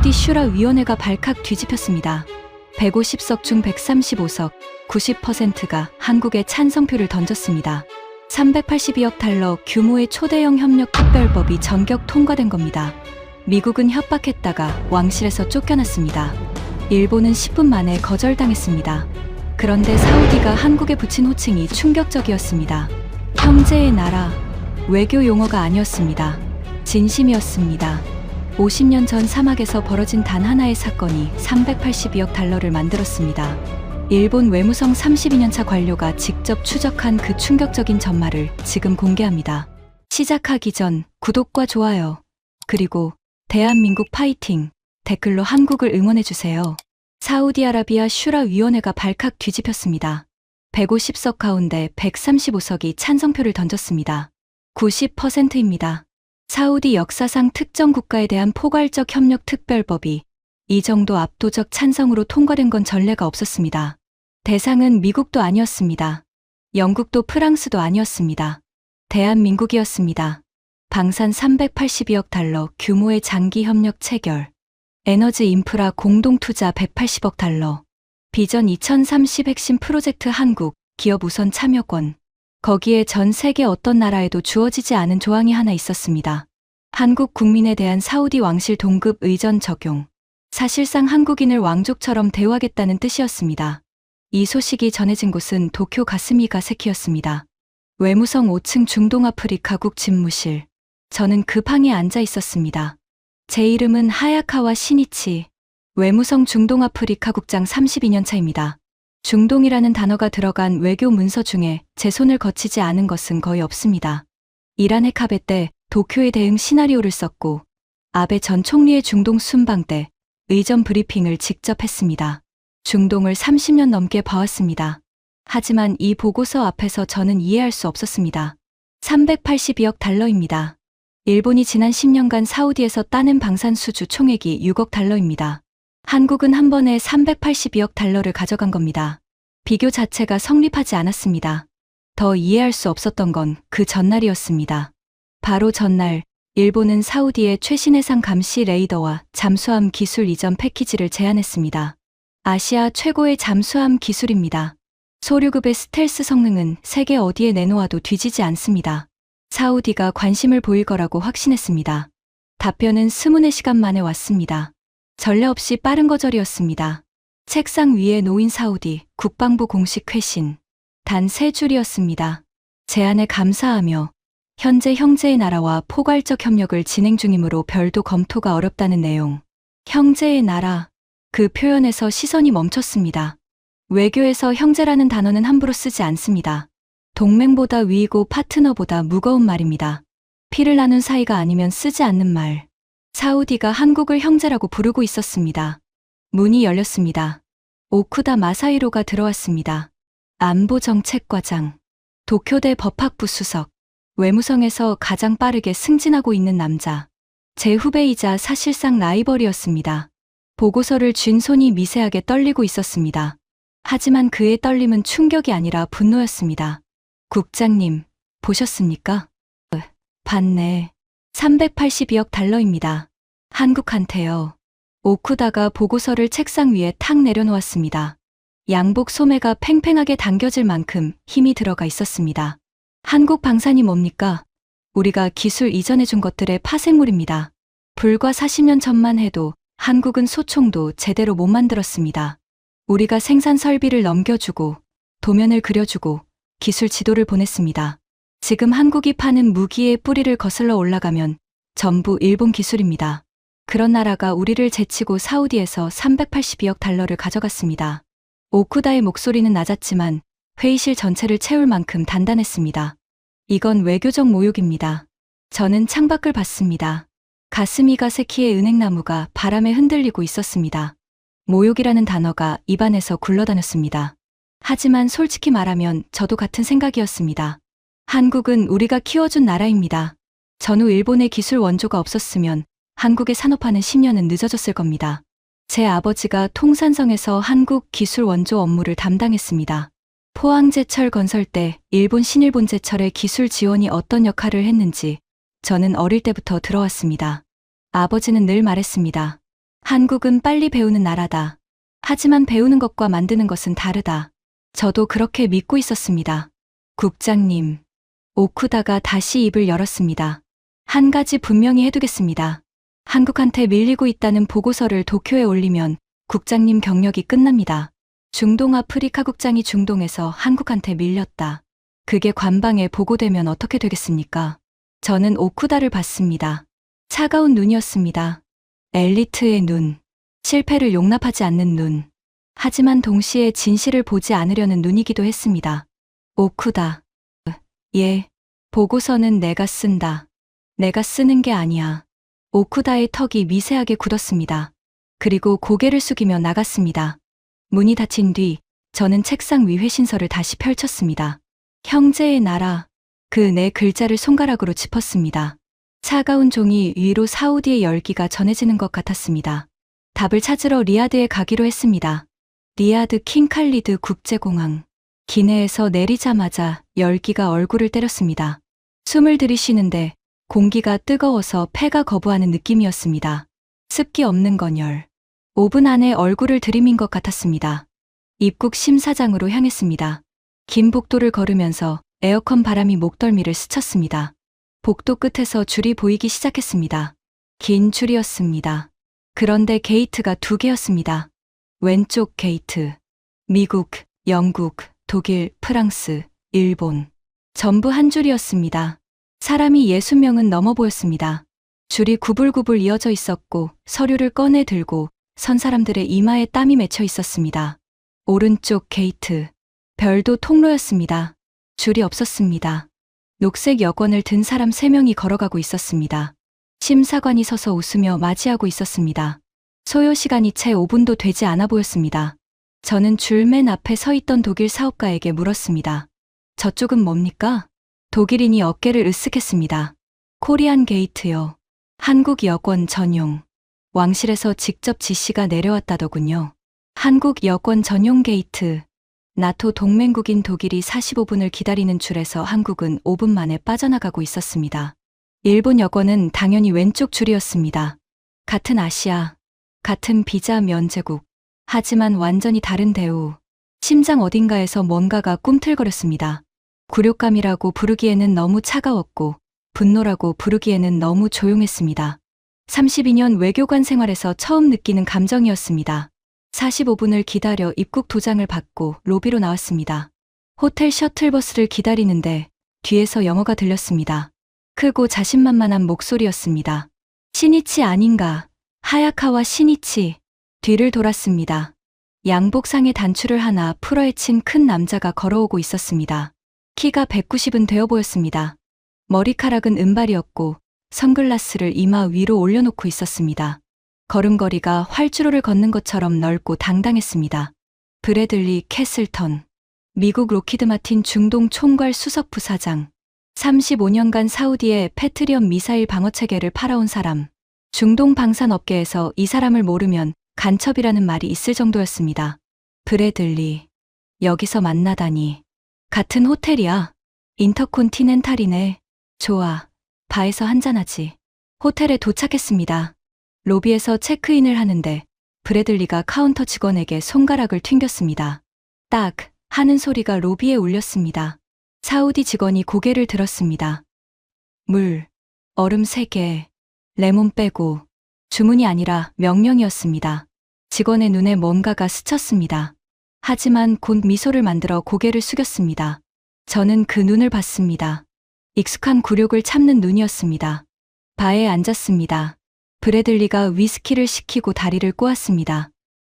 사우디 슈라 위원회가 발칵 뒤집혔습니다. 150석 중 135석, 90%가 한국에 찬성표를 던졌습니다. 382억 달러 규모의 초대형 협력 특별법이 전격 통과된 겁니다. 미국은 협박했다가 왕실에서 쫓겨났습니다. 일본은 10분 만에 거절당했습니다. 그런데 사우디가 한국에 붙인 호칭이 충격적이었습니다. 형제의 나라, 외교 용어가 아니었습니다. 진심이었습니다. 50년 전 사막에서 벌어진 단 하나의 사건이 382억 달러를 만들었습니다. 일본 외무성 32년차 관료가 직접 추적한 그 충격적인 전말을 지금 공개합니다. 시작하기 전 구독과 좋아요, 그리고 대한민국 파이팅 댓글로 한국을 응원해주세요. 사우디아라비아 슈라 위원회가 발칵 뒤집혔습니다. 150석 가운데 135석이 찬성표를 던졌습니다. 90%입니다. 사우디 역사상 특정 국가에 대한 포괄적 협력 특별법이 이 정도 압도적 찬성으로 통과된 건 전례가 없었습니다. 대상은 미국도 아니었습니다. 영국도 프랑스도 아니었습니다. 대한민국이었습니다. 방산 382억 달러 규모의 장기 협력 체결, 에너지 인프라 공동투자 180억 달러, 비전 2030 핵심 프로젝트 한국, 기업 우선 참여권. 거기에 전 세계 어떤 나라에도 주어지지 않은 조항이 하나 있었습니다. 한국 국민에 대한 사우디 왕실 동급 의전 적용. 사실상 한국인을 왕족처럼 대우하겠다는 뜻이었습니다. 이 소식이 전해진 곳은 도쿄 가스미 가세키였습니다. 외무성 5층 중동아프리카국 집무실. 저는 그 방에 앉아 있었습니다. 제 이름은 하야카와 시니치. 외무성 중동아프리카국장 32년 차입니다. 중동이라는 단어가 들어간 외교 문서 중에 제 손을 거치지 않은 것은 거의 없습니다. 이란 핵합의 때 도쿄에 대응 시나리오를 썼고, 아베 전 총리의 중동 순방 때 의전 브리핑을 직접 했습니다. 중동을 30년 넘게 봐왔습니다. 하지만 이 보고서 앞에서 저는 이해할 수 없었습니다. 382억 달러입니다. 일본이 지난 10년간 사우디에서 따낸 방산 수주 총액이 6억 달러입니다. 한국은 한 번에 382억 달러를 가져간 겁니다. 비교 자체가 성립하지 않았습니다. 더 이해할 수 없었던 건 그 전날이었습니다. 바로 전날, 일본은 사우디에 최신 해상 감시 레이더와 잠수함 기술 이전 패키지를 제안했습니다. 아시아 최고의 잠수함 기술입니다. 소류급의 스텔스 성능은 세계 어디에 내놓아도 뒤지지 않습니다. 사우디가 관심을 보일 거라고 확신했습니다. 답변은 스문의 시간 만에 왔습니다. 전례 없이 빠른 거절이었습니다. 책상 위에 놓인 사우디 국방부 공식 회신. 단 3줄이었습니다. 제안에 감사하며 현재 형제의 나라와 포괄적 협력을 진행 중이므로 별도 검토가 어렵다는 내용. 형제의 나라. 그 표현에서 시선이 멈췄습니다. 외교에서 형제라는 단어는 함부로 쓰지 않습니다. 동맹보다 위이고 파트너보다 무거운 말입니다. 피를 나눈 사이가 아니면 쓰지 않는 말. 사우디가 한국을 형제라고 부르고 있었습니다. 문이 열렸습니다. 오쿠다 마사히로가 들어왔습니다. 안보정책과장, 도쿄대 법학부 수석, 외무성에서 가장 빠르게 승진하고 있는 남자. 제 후배이자 사실상 라이벌이었습니다. 보고서를 쥔 손이 미세하게 떨리고 있었습니다. 하지만 그의 떨림은 충격이 아니라 분노였습니다. 국장님, 보셨습니까? 봤네. 382억 달러입니다. 한국한테요. 오쿠다가 보고서를 책상 위에 탁 내려놓았습니다. 양복 소매가 팽팽하게 당겨질 만큼 힘이 들어가 있었습니다. 한국 방산이 뭡니까? 우리가 기술 이전해준 것들의 파생물입니다. 불과 40년 전만 해도 한국은 소총도 제대로 못 만들었습니다. 우리가 생산 설비를 넘겨주고 도면을 그려주고 기술 지도를 보냈습니다. 지금 한국이 파는 무기의 뿌리를 거슬러 올라가면 전부 일본 기술입니다. 그런 나라가 우리를 제치고 사우디에서 382억 달러를 가져갔습니다. 오쿠다의 목소리는 낮았지만 회의실 전체를 채울 만큼 단단했습니다. 이건 외교적 모욕입니다. 저는 창밖을 봤습니다. 가스미 가세키의 은행나무가 바람에 흔들리고 있었습니다. 모욕이라는 단어가 입안에서 굴러다녔습니다. 하지만 솔직히 말하면 저도 같은 생각이었습니다. 한국은 우리가 키워준 나라입니다. 전후 일본의 기술 원조가 없었으면 한국의 산업화는 10년은 늦어졌을 겁니다. 제 아버지가 통산성에서 한국 기술 원조 업무를 담당했습니다. 포항제철 건설 때 일본 신일본제철의 기술 지원이 어떤 역할을 했는지 저는 어릴 때부터 들어왔습니다. 아버지는 늘 말했습니다. 한국은 빨리 배우는 나라다. 하지만 배우는 것과 만드는 것은 다르다. 저도 그렇게 믿고 있었습니다. 국장님, 오쿠다가 다시 입을 열었습니다. 한 가지 분명히 해두겠습니다. 한국한테 밀리고 있다는 보고서를 도쿄에 올리면 국장님 경력이 끝납니다. 중동 아프리카 국장이 중동에서 한국한테 밀렸다. 그게 관방에 보고되면 어떻게 되겠습니까? 저는 오쿠다를 봤습니다. 차가운 눈이었습니다. 엘리트의 눈. 실패를 용납하지 않는 눈. 하지만 동시에 진실을 보지 않으려는 눈이기도 했습니다. 오쿠다. 예. 보고서는 내가 쓴다. 내가 쓰는 게 아니야. 오쿠다의 턱이 미세하게 굳었습니다. 그리고 고개를 숙이며 나갔습니다. 문이 닫힌 뒤 저는 책상 위 회신서를 다시 펼쳤습니다. 형제의 나라. 그 네 글자를 손가락으로 짚었습니다. 차가운 종이 위로 사우디의 열기가 전해지는 것 같았습니다. 답을 찾으러 리야드에 가기로 했습니다. 리야드 킹칼리드 국제공항. 기내에서 내리자마자 열기가 얼굴을 때렸습니다. 숨을 들이쉬는데 공기가 뜨거워서 폐가 거부하는 느낌이었습니다. 습기 없는 건열. 5분 안에 얼굴을 들이민 것 같았습니다. 입국 심사장으로 향했습니다. 긴 복도를 걸으면서 에어컨 바람이 목덜미를 스쳤습니다. 복도 끝에서 줄이 보이기 시작했습니다. 긴 줄이었습니다. 그런데 게이트가 2개였습니다. 왼쪽 게이트. 미국, 영국, 독일, 프랑스, 일본. 전부 한 줄이었습니다. 사람이 60명은 넘어 보였습니다. 줄이 구불구불 이어져 있었고 서류를 꺼내 들고 선 사람들의 이마에 땀이 맺혀 있었습니다. 오른쪽 게이트. 별도 통로였습니다. 줄이 없었습니다. 녹색 여권을 든 사람 3명이 걸어가고 있었습니다. 심사관이 서서 웃으며 맞이하고 있었습니다. 소요 시간이 채 5분도 되지 않아 보였습니다. 저는 줄 맨 앞에 서 있던 독일 사업가에게 물었습니다. 저쪽은 뭡니까? 독일인이 어깨를 으쓱했습니다. 코리안 게이트요. 한국 여권 전용. 왕실에서 직접 지시가 내려왔다더군요. 한국 여권 전용 게이트. 나토 동맹국인 독일이 45분을 기다리는 줄에서 한국은 5분 만에 빠져나가고 있었습니다. 일본 여권은 당연히 왼쪽 줄이었습니다. 같은 아시아, 같은 비자 면제국. 하지만 완전히 다른 대우. 심장 어딘가에서 뭔가가 꿈틀거렸습니다. 굴욕감이라고 부르기에는 너무 차가웠고 분노라고 부르기에는 너무 조용했습니다. 32년 외교관 생활에서 처음 느끼는 감정이었습니다. 45분을 기다려 입국 도장을 받고 로비로 나왔습니다. 호텔 셔틀버스를 기다리는데 뒤에서 영어가 들렸습니다. 크고 자신만만한 목소리였습니다. 시니치 아닌가? 하야카와 시니치. 뒤를 돌았습니다. 양복상에 단추를 하나 풀어헤친 큰 남자가 걸어오고 있었습니다. 키가 190은 되어 보였습니다. 머리카락은 은발이었고 선글라스를 이마 위로 올려놓고 있었습니다. 걸음걸이가 활주로를 걷는 것처럼 넓고 당당했습니다. 브래들리 캐슬턴. 미국 로키드 마틴 중동 총괄 수석 부사장. 35년간 사우디에 패트리엇 미사일 방어 체계를 팔아온 사람. 중동 방산업계에서 이 사람을 모르면 간첩이라는 말이 있을 정도였습니다. 브래들리. 여기서 만나다니. 같은 호텔이야. 인터콘티넨탈이네. 좋아. 바에서 한잔하지. 호텔에 도착했습니다. 로비에서 체크인을 하는데 브래들리가 카운터 직원에게 손가락을 튕겼습니다. 딱 하는 소리가 로비에 울렸습니다. 사우디 직원이 고개를 들었습니다. 물, 얼음 3개, 레몬 빼고. 주문이 아니라 명령이었습니다. 직원의 눈에 뭔가가 스쳤습니다. 하지만 곧 미소를 만들어 고개를 숙였습니다. 저는 그 눈을 봤습니다. 익숙한 굴욕을 참는 눈이었습니다. 바에 앉았습니다. 브래들리가 위스키를 시키고 다리를 꼬았습니다.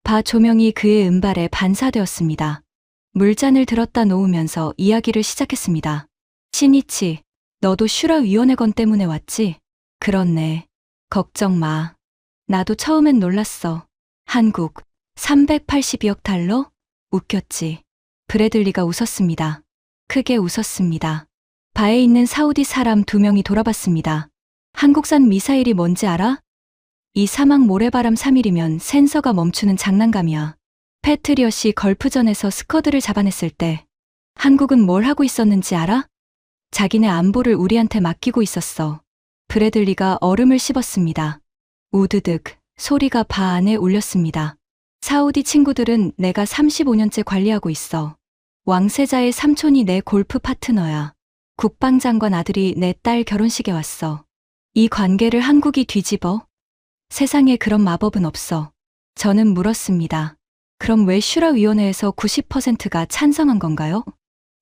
바 조명이 그의 은발에 반사되었습니다. 물잔을 들었다 놓으면서 이야기를 시작했습니다. 시니치, 너도 슈라 위원회 건 때문에 왔지? 그렇네. 걱정 마. 나도 처음엔 놀랐어. 한국, 382억 달러? 웃겼지. 브래들리가 웃었습니다. 크게 웃었습니다. 바에 있는 사우디 사람 2명이 돌아봤습니다. 한국산 미사일이 뭔지 알아? 이 사막 모래바람 3일이면 센서가 멈추는 장난감이야. 패트리엇이 걸프전에서 스쿼드를 잡아냈을 때 한국은 뭘 하고 있었는지 알아? 자기네 안보를 우리한테 맡기고 있었어. 브래들리가 얼음을 씹었습니다. 우드득, 소리가 바 안에 울렸습니다. 사우디 친구들은 내가 35년째 관리하고 있어. 왕세자의 삼촌이 내 골프 파트너야. 국방장관 아들이 내 딸 결혼식에 왔어. 이 관계를 한국이 뒤집어? 세상에 그런 마법은 없어. 저는 물었습니다. 그럼 왜 슈라위원회에서 90%가 찬성한 건가요?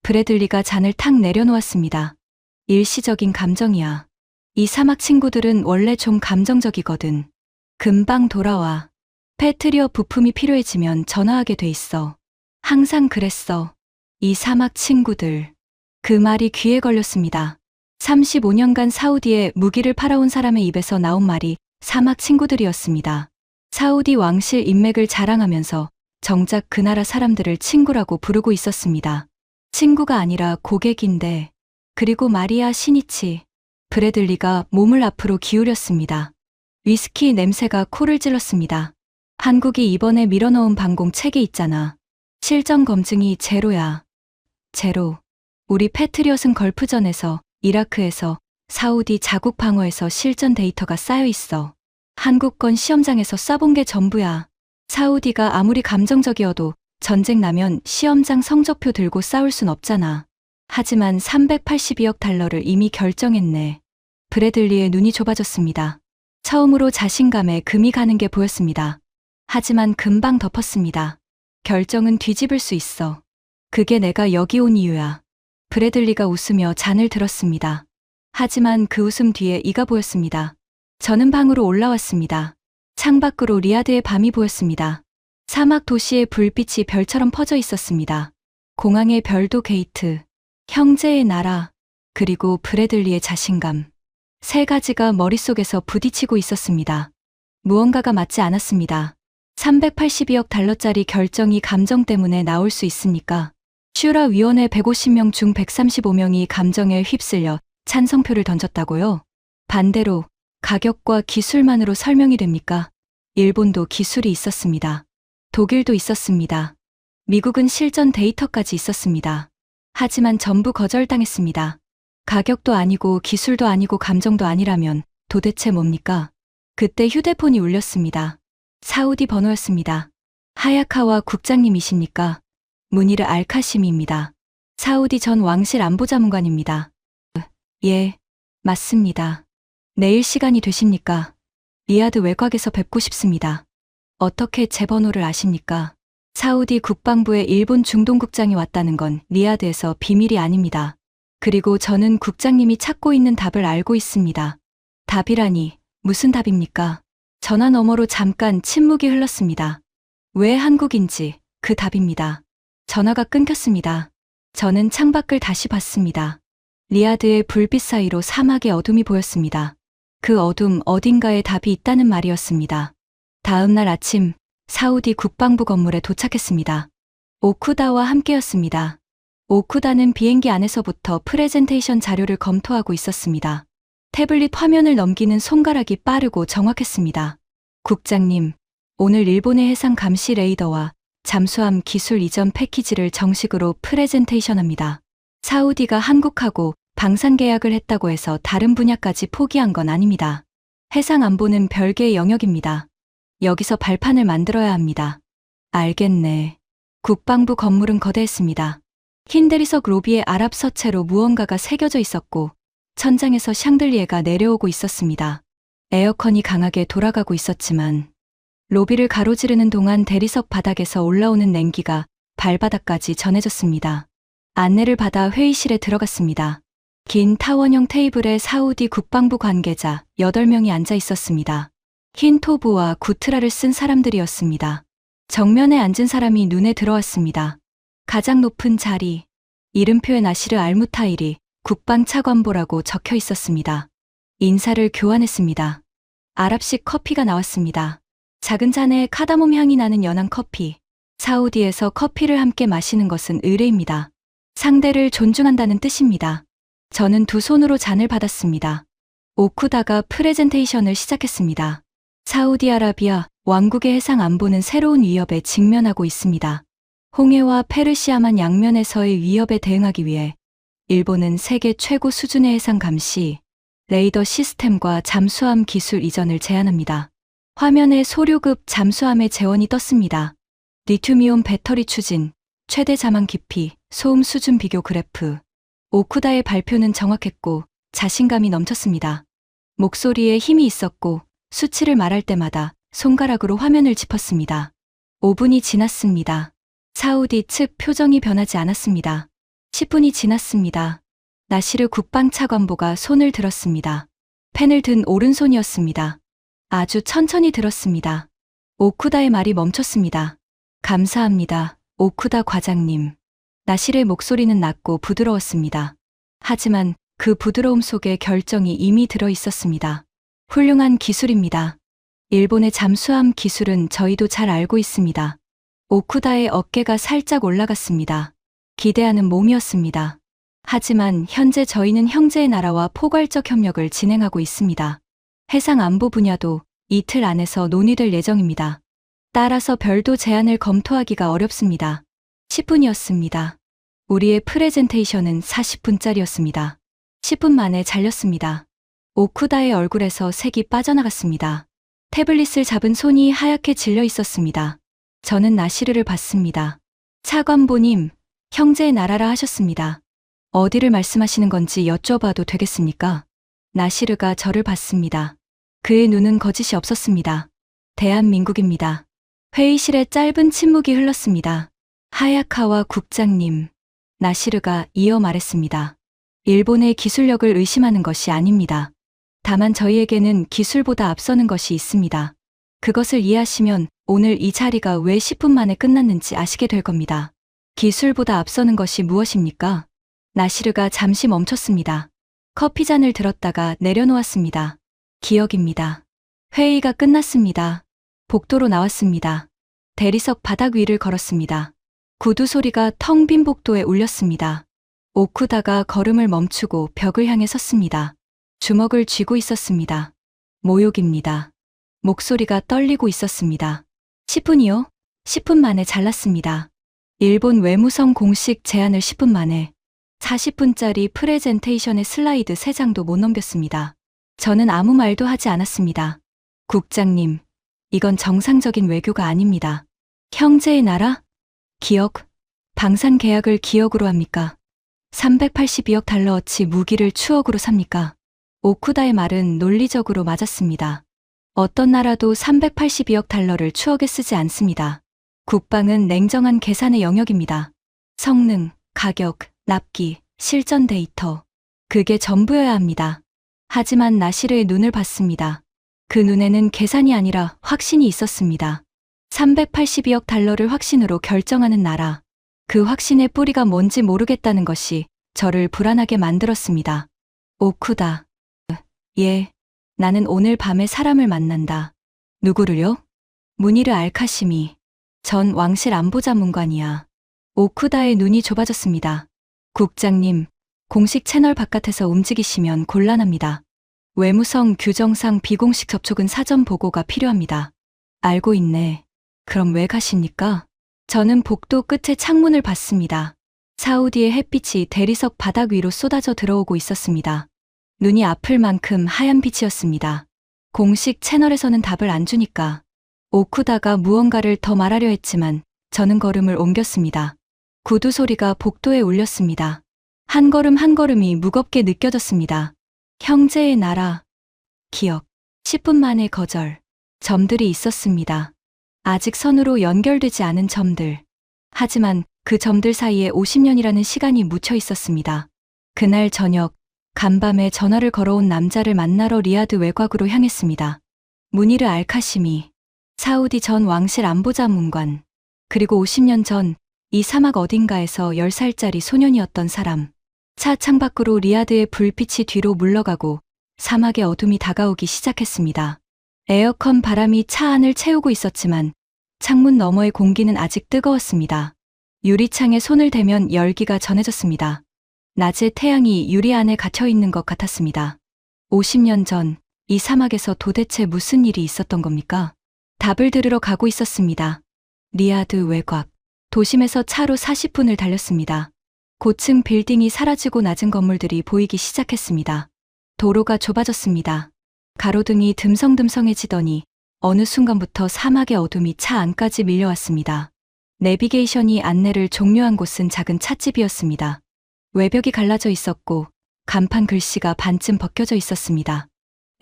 브래들리가 잔을 탁 내려놓았습니다. 일시적인 감정이야. 이 사막 친구들은 원래 좀 감정적이거든. 금방 돌아와. 패트리어 부품이 필요해지면 전화하게 돼 있어. 항상 그랬어. 이 사막 친구들. 그 말이 귀에 걸렸습니다. 35년간 사우디에 무기를 팔아온 사람의 입에서 나온 말이 사막 친구들이었습니다. 사우디 왕실 인맥을 자랑하면서 정작 그 나라 사람들을 친구라고 부르고 있었습니다. 친구가 아니라 고객인데. 그리고 마리아 시니치. 브래들리가 몸을 앞으로 기울였습니다. 위스키 냄새가 코를 찔렀습니다. 한국이 이번에 밀어넣은 방공 체계 있잖아. 실전 검증이 제로야. 제로. 우리 패트리엇은 걸프전에서, 이라크에서, 사우디 자국 방어에서 실전 데이터가 쌓여 있어. 한국 건 시험장에서 쏴본 게 전부야. 사우디가 아무리 감정적이어도 전쟁 나면 시험장 성적표 들고 싸울 순 없잖아. 하지만 382억 달러를 이미 결정했네. 브래들리의 눈이 좁아졌습니다. 처음으로 자신감에 금이 가는 게 보였습니다. 하지만 금방 덮었습니다. 결정은 뒤집을 수 있어. 그게 내가 여기 온 이유야. 브래들리가 웃으며 잔을 들었습니다. 하지만 그 웃음 뒤에 이가 보였습니다. 저는 방으로 올라왔습니다. 창밖으로 리야드의 밤이 보였습니다. 사막 도시의 불빛이 별처럼 퍼져 있었습니다. 공항의 별도 게이트, 형제의 나라, 그리고 브래들리의 자신감. 세 가지가 머릿속에서 부딪히고 있었습니다. 무언가가 맞지 않았습니다. 382억 달러짜리 결정이 감정 때문에 나올 수 있습니까? 슈라위원회 150명 중 135명이 감정에 휩쓸려 찬성표를 던졌다고요? 반대로 가격과 기술만으로 설명이 됩니까? 일본도 기술이 있었습니다. 독일도 있었습니다. 미국은 실전 데이터까지 있었습니다. 하지만 전부 거절당했습니다. 가격도 아니고 기술도 아니고 감정도 아니라면 도대체 뭡니까? 그때 휴대폰이 울렸습니다. 사우디 번호였습니다. 하야카와 국장님이십니까? 무니르 알카시미입니다. 사우디 전 왕실 안보자문관입니다. 예, 맞습니다. 내일 시간이 되십니까? 리야드 외곽에서 뵙고 싶습니다. 어떻게 제 번호를 아십니까? 사우디 국방부의 일본 중동국장이 왔다는 건 리야드에서 비밀이 아닙니다. 그리고 저는 국장님이 찾고 있는 답을 알고 있습니다. 답이라니, 무슨 답입니까? 전화 너머로 잠깐 침묵이 흘렀습니다. 왜 한국인지 그 답입니다. 전화가 끊겼습니다. 저는 창밖을 다시 봤습니다. 리야드의 불빛 사이로 사막의 어둠이 보였습니다. 그 어둠 어딘가에 답이 있다는 말이었습니다. 다음 날 아침 사우디 국방부 건물에 도착했습니다. 오쿠다와 함께였습니다. 오쿠다는 비행기 안에서부터 프레젠테이션 자료를 검토하고 있었습니다. 태블릿 화면을 넘기는 손가락이 빠르고 정확했습니다. 국장님, 오늘 일본의 해상 감시 레이더와 잠수함 기술 이전 패키지를 정식으로 프레젠테이션합니다. 사우디가 한국하고 방산 계약을 했다고 해서 다른 분야까지 포기한 건 아닙니다. 해상 안보는 별개의 영역입니다. 여기서 발판을 만들어야 합니다. 알겠네. 국방부 건물은 거대했습니다. 흰 대리석 로비에 아랍 서체로 무언가가 새겨져 있었고 천장에서 샹들리에가 내려오고 있었습니다. 에어컨이 강하게 돌아가고 있었지만 로비를 가로지르는 동안 대리석 바닥에서 올라오는 냉기가 발바닥까지 전해졌습니다. 안내를 받아 회의실에 들어갔습니다. 긴 타원형 테이블에 사우디 국방부 관계자 8명이 앉아 있었습니다. 흰 토브와 구트라를 쓴 사람들이었습니다. 정면에 앉은 사람이 눈에 들어왔습니다. 가장 높은 자리, 이름표에 나시르 알무타일이 국방차관보라고 적혀 있었습니다. 인사를 교환했습니다. 아랍식 커피가 나왔습니다. 작은 잔에 카다몬 향이 나는 연한 커피. 사우디에서 커피를 함께 마시는 것은 의례입니다. 상대를 존중한다는 뜻입니다. 저는 두 손으로 잔을 받았습니다. 오쿠다가 프레젠테이션을 시작했습니다. 사우디아라비아 왕국의 해상 안보는 새로운 위협에 직면하고 있습니다. 홍해와 페르시아만 양면에서의 위협에 대응하기 위해 일본은 세계 최고 수준의 해상 감시, 레이더 시스템과 잠수함 기술 이전을 제안합니다. 화면에 소류급 잠수함의 재원이 떴습니다. 리튬이온 배터리 추진, 최대 자망 깊이, 소음 수준 비교 그래프. 오쿠다의 발표는 정확했고 자신감이 넘쳤습니다. 목소리에 힘이 있었고 수치를 말할 때마다 손가락으로 화면을 짚었습니다. 5분이 지났습니다. 사우디 측 표정이 변하지 않았습니다. 10분이 지났습니다. 나시르 국방차관보가 손을 들었습니다. 펜을 든 오른손이었습니다. 아주 천천히 들었습니다. 오쿠다의 말이 멈췄습니다. 감사합니다, 오쿠다 과장님. 나시르의 목소리는 낮고 부드러웠습니다. 하지만 그 부드러움 속에 결정이 이미 들어 있었습니다. 훌륭한 기술입니다. 일본의 잠수함 기술은 저희도 잘 알고 있습니다. 오쿠다의 어깨가 살짝 올라갔습니다. 기대하는 몸이었습니다. 하지만 현재 저희는 형제의 나라와 포괄적 협력을 진행하고 있습니다. 해상 안보 분야도 이틀 안에서 논의될 예정입니다. 따라서 별도 제안을 검토하기가 어렵습니다. 10분이었습니다. 우리의 프레젠테이션은 40분짜리였습니다. 10분 만에 잘렸습니다. 오쿠다의 얼굴에서 색이 빠져나갔습니다. 태블릿을 잡은 손이 하얗게 질려 있었습니다. 저는 나시르를 봤습니다. 차관보님, 형제의 나라라 하셨습니다. 어디를 말씀하시는 건지 여쭤봐도 되겠습니까? 나시르가 저를 봤습니다. 그의 눈은 거짓이 없었습니다. 대한민국입니다. 회의실에 짧은 침묵이 흘렀습니다. 하야카와 국장님, 나시르가 이어 말했습니다. 일본의 기술력을 의심하는 것이 아닙니다. 다만 저희에게는 기술보다 앞서는 것이 있습니다. 그것을 이해하시면 오늘 이 자리가 왜 10분 만에 끝났는지 아시게 될 겁니다. 기술보다 앞서는 것이 무엇입니까? 나시르가 잠시 멈췄습니다. 커피잔을 들었다가 내려놓았습니다. 기억입니다. 회의가 끝났습니다. 복도로 나왔습니다. 대리석 바닥 위를 걸었습니다. 구두 소리가 텅 빈 복도에 울렸습니다. 오쿠다가 걸음을 멈추고 벽을 향해 섰습니다. 주먹을 쥐고 있었습니다. 모욕입니다. 목소리가 떨리고 있었습니다. 10분이요? 10분 만에 잘랐습니다. 일본 외무성 공식 제안을 10분 만에 40분짜리 프레젠테이션의 슬라이드 3장도 못 넘겼습니다. 저는 아무 말도 하지 않았습니다. 국장님, 이건 정상적인 외교가 아닙니다. 형제의 나라? 기억? 방산 계약을 기억으로 합니까? 382억 달러어치 무기를 추억으로 삽니까? 오쿠다의 말은 논리적으로 맞았습니다. 어떤 나라도 382억 달러를 추억에 쓰지 않습니다. 국방은 냉정한 계산의 영역입니다. 성능, 가격, 납기, 실전 데이터. 그게 전부여야 합니다. 하지만 나시르의 눈을 봤습니다. 그 눈에는 계산이 아니라 확신이 있었습니다. 382억 달러를 확신으로 결정하는 나라. 그 확신의 뿌리가 뭔지 모르겠다는 것이 저를 불안하게 만들었습니다. 오쿠다. 예. 나는 오늘 밤에 사람을 만난다. 누구를요? 무니르 알카시미. 전 왕실 안보자문관이야. 오쿠다의 눈이 좁아졌습니다. 국장님, 공식 채널 바깥에서 움직이시면 곤란합니다. 외무성 규정상 비공식 접촉은 사전 보고가 필요합니다. 알고 있네. 그럼 왜 가십니까? 저는 복도 끝에 창문을 봤습니다. 사우디의 햇빛이 대리석 바닥 위로 쏟아져 들어오고 있었습니다. 눈이 아플 만큼 하얀 빛이었습니다. 공식 채널에서는 답을 안 주니까. 오쿠다가 무언가를 더 말하려 했지만 저는 걸음을 옮겼습니다. 구두 소리가 복도에 울렸습니다. 한 걸음 한 걸음이 무겁게 느껴졌습니다. 형제의 나라. 기억. 10분 만의 거절. 점들이 있었습니다. 아직 선으로 연결되지 않은 점들. 하지만 그 점들 사이에 50년이라는 시간이 묻혀 있었습니다. 그날 저녁, 간밤에 전화를 걸어온 남자를 만나러 리야드 외곽으로 향했습니다. 무니르 알카시미, 사우디 전 왕실 안보자문관, 그리고 50년 전 이 사막 어딘가에서 10살짜리 소년이었던 사람. 차 창밖으로 리야드의 불빛이 뒤로 물러가고 사막의 어둠이 다가오기 시작했습니다. 에어컨 바람이 차 안을 채우고 있었지만 창문 너머의 공기는 아직 뜨거웠습니다. 유리창에 손을 대면 열기가 전해졌습니다. 낮에 태양이 유리 안에 갇혀 있는 것 같았습니다. 50년 전 이 사막에서 도대체 무슨 일이 있었던 겁니까? 답을 들으러 가고 있었습니다. 리야드 외곽. 도심에서 차로 40분을 달렸습니다. 고층 빌딩이 사라지고 낮은 건물들이 보이기 시작했습니다. 도로가 좁아졌습니다. 가로등이 듬성듬성해지더니 어느 순간부터 사막의 어둠이 차 안까지 밀려왔습니다. 내비게이션이 안내를 종료한 곳은 작은 찻집이었습니다. 외벽이 갈라져 있었고 간판 글씨가 반쯤 벗겨져 있었습니다.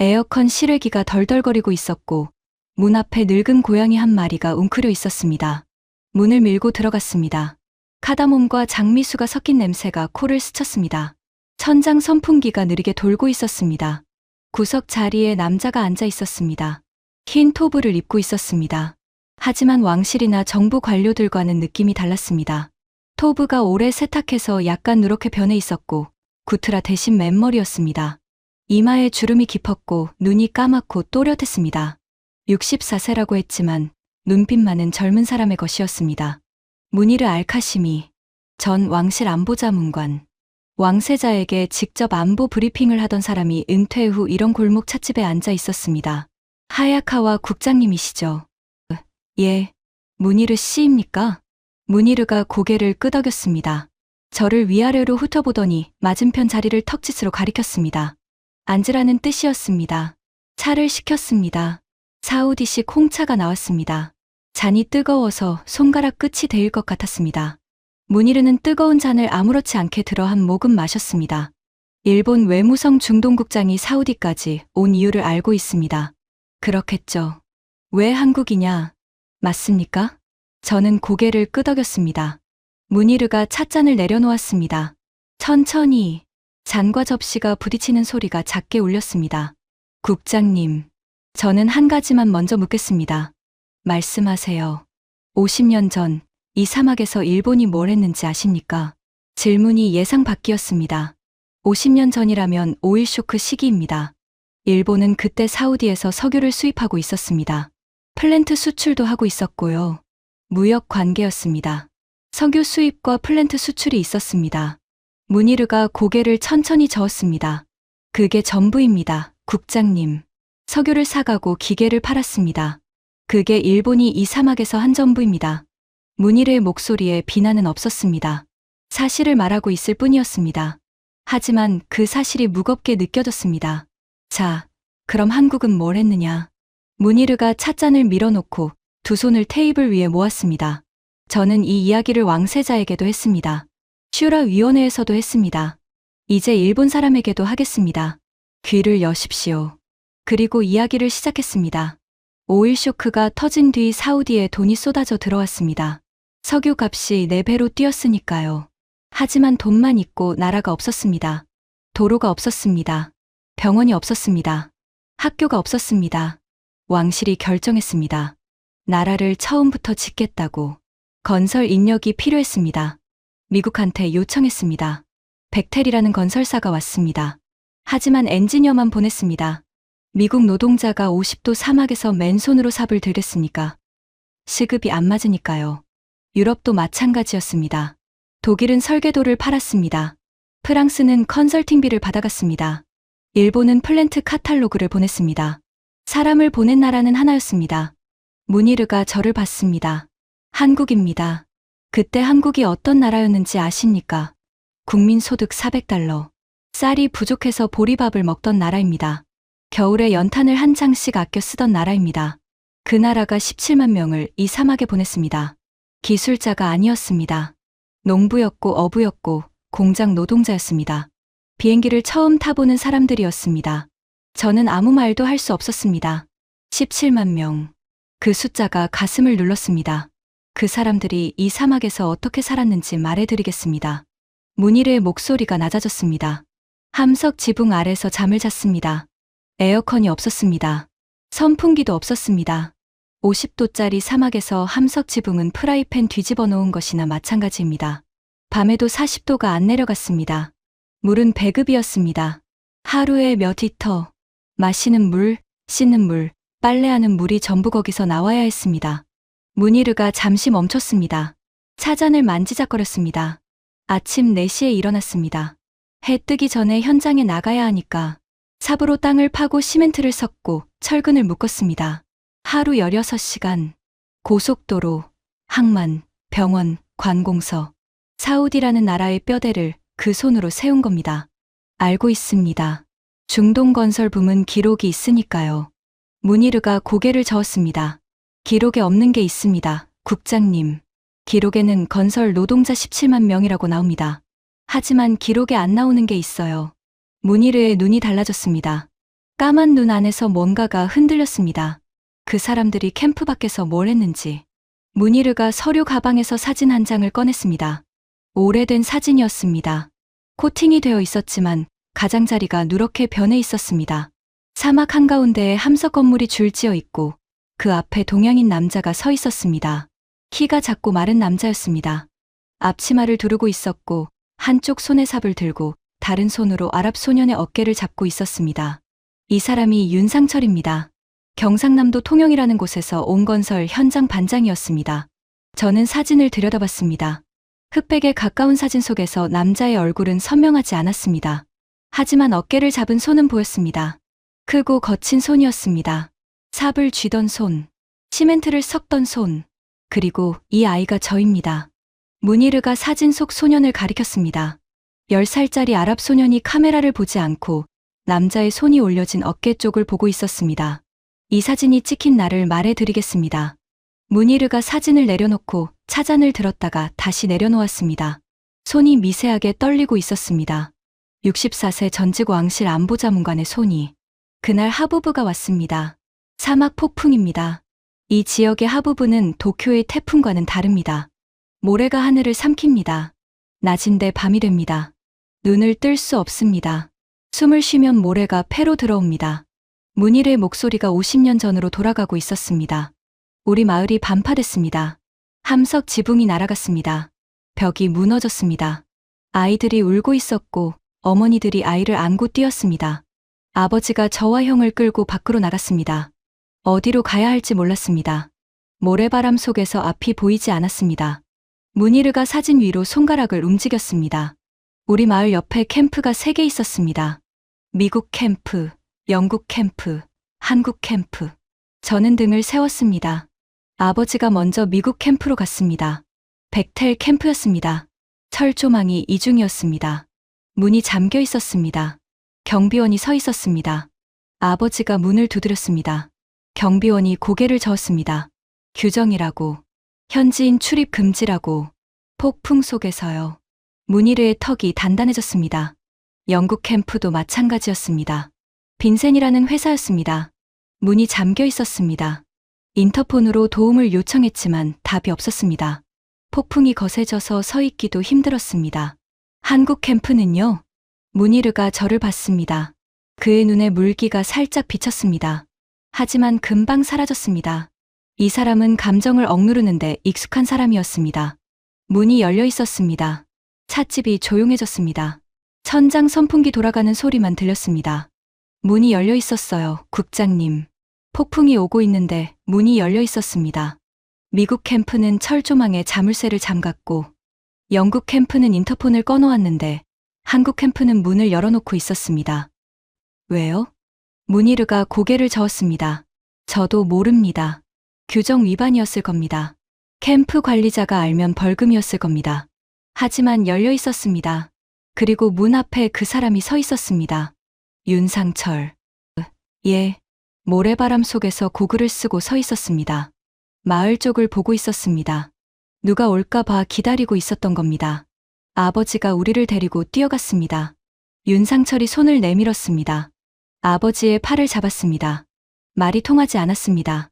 에어컨 실외기가 덜덜거리고 있었고 문 앞에 늙은 고양이 한 마리가 웅크려 있었습니다. 문을 밀고 들어갔습니다. 카다몬과 장미수가 섞인 냄새가 코를 스쳤습니다. 천장 선풍기가 느리게 돌고 있었습니다. 구석 자리에 남자가 앉아 있었습니다. 흰 토브를 입고 있었습니다. 하지만 왕실이나 정부 관료들과는 느낌이 달랐습니다. 토브가 오래 세탁해서 약간 누렇게 변해 있었고 구트라 대신 맨머리였습니다. 이마에 주름이 깊었고 눈이 까맣고 또렷했습니다. 64세라고 했지만 눈빛만은 젊은 사람의 것이었습니다. 무니르 알카시미 전 왕실 안보자문관. 왕세자에게 직접 안보 브리핑을 하던 사람이 은퇴 후 이런 골목 찻집에 앉아 있었습니다. 하야카와 국장님이시죠? 예. 무니르 씨입니까? 무니르가 고개를 끄덕였습니다. 저를 위아래로 훑어보더니 맞은편 자리를 턱짓으로 가리켰습니다. 앉으라는 뜻이었습니다. 차를 시켰습니다. 사우디식 홍차가 나왔습니다. 잔이 뜨거워서 손가락 끝이 데일 것 같았습니다. 무니르는 뜨거운 잔을 아무렇지 않게 들어 한 모금 마셨습니다. 일본 외무성 중동국장이 사우디까지 온 이유를 알고 있습니다. 그렇겠죠. 왜 한국이냐? 맞습니까? 저는 고개를 끄덕였습니다. 무니르가 찻잔을 내려놓았습니다. 천천히 잔과 접시가 부딪히는 소리가 작게 울렸습니다. 국장님, 저는 한 가지만 먼저 묻겠습니다. 말씀하세요. 50년 전 이 사막에서 일본이 뭘 했는지 아십니까? 질문이 예상 밖이었습니다. 50년 전이라면 오일 쇼크 시기입니다. 일본은 그때 사우디에서 석유를 수입하고 있었습니다. 플랜트 수출도 하고 있었고요. 무역 관계였습니다. 석유 수입과 플랜트 수출이 있었습니다. 무니르가 고개를 천천히 저었습니다. 그게 전부입니다, 국장님. 석유를 사가고 기계를 팔았습니다. 그게 일본이 이 사막에서 한 전부입니다. 무니르의 목소리에 비난은 없었습니다. 사실을 말하고 있을 뿐이었습니다. 하지만 그 사실이 무겁게 느껴졌습니다. 자, 그럼 한국은 뭘 했느냐? 무니르가 찻잔을 밀어놓고 두 손을 테이블 위에 모았습니다. 저는 이 이야기를 왕세자에게도 했습니다. 슈라 위원회에서도 했습니다. 이제 일본 사람에게도 하겠습니다. 귀를 여십시오. 그리고 이야기를 시작했습니다. 오일 쇼크가 터진 뒤 사우디에 돈이 쏟아져 들어왔습니다. 석유 값이 4배로 뛰었으니까요. 하지만 돈만 있고 나라가 없었습니다. 도로가 없었습니다. 병원이 없었습니다. 학교가 없었습니다. 왕실이 결정했습니다. 나라를 처음부터 짓겠다고. 건설 인력이 필요했습니다. 미국한테 요청했습니다. 벡텔이라는 건설사가 왔습니다. 하지만 엔지니어만 보냈습니다. 미국 노동자가 50도 사막에서 맨손으로 삽을 들겠습니까? 시급이 안 맞으니까요. 유럽도 마찬가지였습니다. 독일은 설계도를 팔았습니다. 프랑스는 컨설팅비를 받아갔습니다. 일본은 플랜트 카탈로그를 보냈습니다. 사람을 보낸 나라는 하나였습니다. 무니르가 저를 봤습니다. 한국입니다. 그때 한국이 어떤 나라였는지 아십니까? 국민 소득 400달러. 쌀이 부족해서 보리밥을 먹던 나라입니다. 겨울에 연탄을 한 장씩 아껴 쓰던 나라입니다. 그 나라가 17만 명을 이 사막에 보냈습니다. 기술자가 아니었습니다. 농부였고 어부였고 공장 노동자였습니다. 비행기를 처음 타보는 사람들이었습니다. 저는 아무 말도 할 수 없었습니다. 17만 명. 그 숫자가 가슴을 눌렀습니다. 그 사람들이 이 사막에서 어떻게 살았는지 말해드리겠습니다. 무니르의 목소리가 낮아졌습니다. 함석 지붕 아래서 잠을 잤습니다. 에어컨이 없었습니다. 선풍기도 없었습니다. 50도짜리 사막에서 함석 지붕은 프라이팬 뒤집어 놓은 것이나 마찬가지입니다. 밤에도 40도가 안 내려갔습니다. 물은 배급이었습니다. 하루에 몇 리터. 마시는 물, 씻는 물, 빨래하는 물이 전부 거기서 나와야 했습니다. 무니르가 잠시 멈췄습니다. 차잔을 만지작거렸습니다. 아침 4시에 일어났습니다. 해 뜨기 전에 현장에 나가야 하니까 삽으로 땅을 파고 시멘트를 섞고 철근을 묶었습니다. 하루 16시간. 고속도로, 항만, 병원, 관공서. 사우디라는 나라의 뼈대를 그 손으로 세운 겁니다. 알고 있습니다. 중동건설 붐은 기록이 있으니까요. 문희르가 고개를 저었습니다. 기록에 없는 게 있습니다. 국장님. 기록에는 건설 노동자 17만 명이라고 나옵니다. 하지만 기록에 안 나오는 게 있어요. 문희르의 눈이 달라졌습니다. 까만 눈 안에서 뭔가가 흔들렸습니다. 그 사람들이 캠프 밖에서 뭘 했는지. 문희르가 서류 가방에서 사진 한 장을 꺼냈습니다. 오래된 사진이었습니다. 코팅이 되어 있었지만 가장자리가 누렇게 변해 있었습니다. 사막 한가운데에 함석 건물이 줄지어 있고 그 앞에 동양인 남자가 서 있었습니다. 키가 작고 마른 남자였습니다. 앞치마를 두르고 있었고 한쪽 손에 삽을 들고 다른 손으로 아랍 소년의 어깨를 잡고 있었습니다. 이 사람이 윤상철입니다. 경상남도 통영이라는 곳에서 온건설 현장 반장이었습니다. 저는 사진을 들여다봤습니다. 흑백에 가까운 사진 속에서 남자의 얼굴은 선명하지 않았습니다. 하지만 어깨를 잡은 손은 보였습니다. 크고 거친 손이었습니다. 삽을 쥐던 손, 시멘트를 섞던 손, 그리고 이 아이가 저입니다. 문희르가 사진 속 소년을 가리켰습니다. 10살짜리 아랍 소년이 카메라를 보지 않고 남자의 손이 올려진 어깨 쪽을 보고 있었습니다. 이 사진이 찍힌 날을 말해드리겠습니다. 문희르가 사진을 내려놓고 차잔을 들었다가 다시 내려놓았습니다. 손이 미세하게 떨리고 있었습니다. 64세 전직 왕실 안보자문관의 손이. 그날 하부부가 왔습니다. 사막 폭풍입니다. 이 지역의 하부부는 도쿄의 태풍과는 다릅니다. 모래가 하늘을 삼킵니다. 낮인데 밤이 됩니다. 눈을 뜰 수 없습니다. 숨을 쉬면 모래가 폐로 들어옵니다. 문희르의 목소리가 50년 전으로 돌아가고 있었습니다. 우리 마을이 반파됐습니다. 함석 지붕이 날아갔습니다. 벽이 무너졌습니다. 아이들이 울고 있었고 어머니들이 아이를 안고 뛰었습니다. 아버지가 저와 형을 끌고 밖으로 나갔습니다. 어디로 가야 할지 몰랐습니다. 모래바람 속에서 앞이 보이지 않았습니다. 문희르가 사진 위로 손가락을 움직였습니다. 우리 마을 옆에 캠프가 3개 있었습니다. 미국 캠프, 영국 캠프, 한국 캠프. 저는 등을 세웠습니다. 아버지가 먼저 미국 캠프로 갔습니다. 백텔 캠프였습니다. 철조망이 이중이었습니다. 문이 잠겨 있었습니다. 경비원이 서 있었습니다. 아버지가 문을 두드렸습니다. 경비원이 고개를 저었습니다. 규정이라고, 현지인 출입 금지라고, 폭풍 속에서요. 문희르의 턱이 단단해졌습니다. 영국 캠프도 마찬가지였습니다. 빈센이라는 회사였습니다. 문이 잠겨 있었습니다. 인터폰으로 도움을 요청했지만 답이 없었습니다. 폭풍이 거세져서 서 있기도 힘들었습니다. 한국 캠프는요? 문희르가 저를 봤습니다. 그의 눈에 물기가 살짝 비쳤습니다. 하지만 금방 사라졌습니다. 이 사람은 감정을 억누르는데 익숙한 사람이었습니다. 문이 열려 있었습니다. 찻집이 조용해졌습니다. 천장 선풍기 돌아가는 소리만 들렸습니다. 문이 열려 있었어요, 국장님. 폭풍이 오고 있는데 문이 열려 있었습니다. 미국 캠프는 철조망에 자물쇠를 잠갔고 영국 캠프는 인터폰을 꺼놓았는데 한국 캠프는 문을 열어놓고 있었습니다. 왜요? 문희르가 고개를 저었습니다. 저도 모릅니다. 규정 위반이었을 겁니다. 캠프 관리자가 알면 벌금이었을 겁니다. 하지만 열려 있었습니다. 그리고 문 앞에 그 사람이 서 있었습니다. 윤상철. 예. 모래바람 속에서 고글을 쓰고 서 있었습니다. 마을 쪽을 보고 있었습니다. 누가 올까 봐 기다리고 있었던 겁니다. 아버지가 우리를 데리고 뛰어갔습니다. 윤상철이 손을 내밀었습니다. 아버지의 팔을 잡았습니다. 말이 통하지 않았습니다.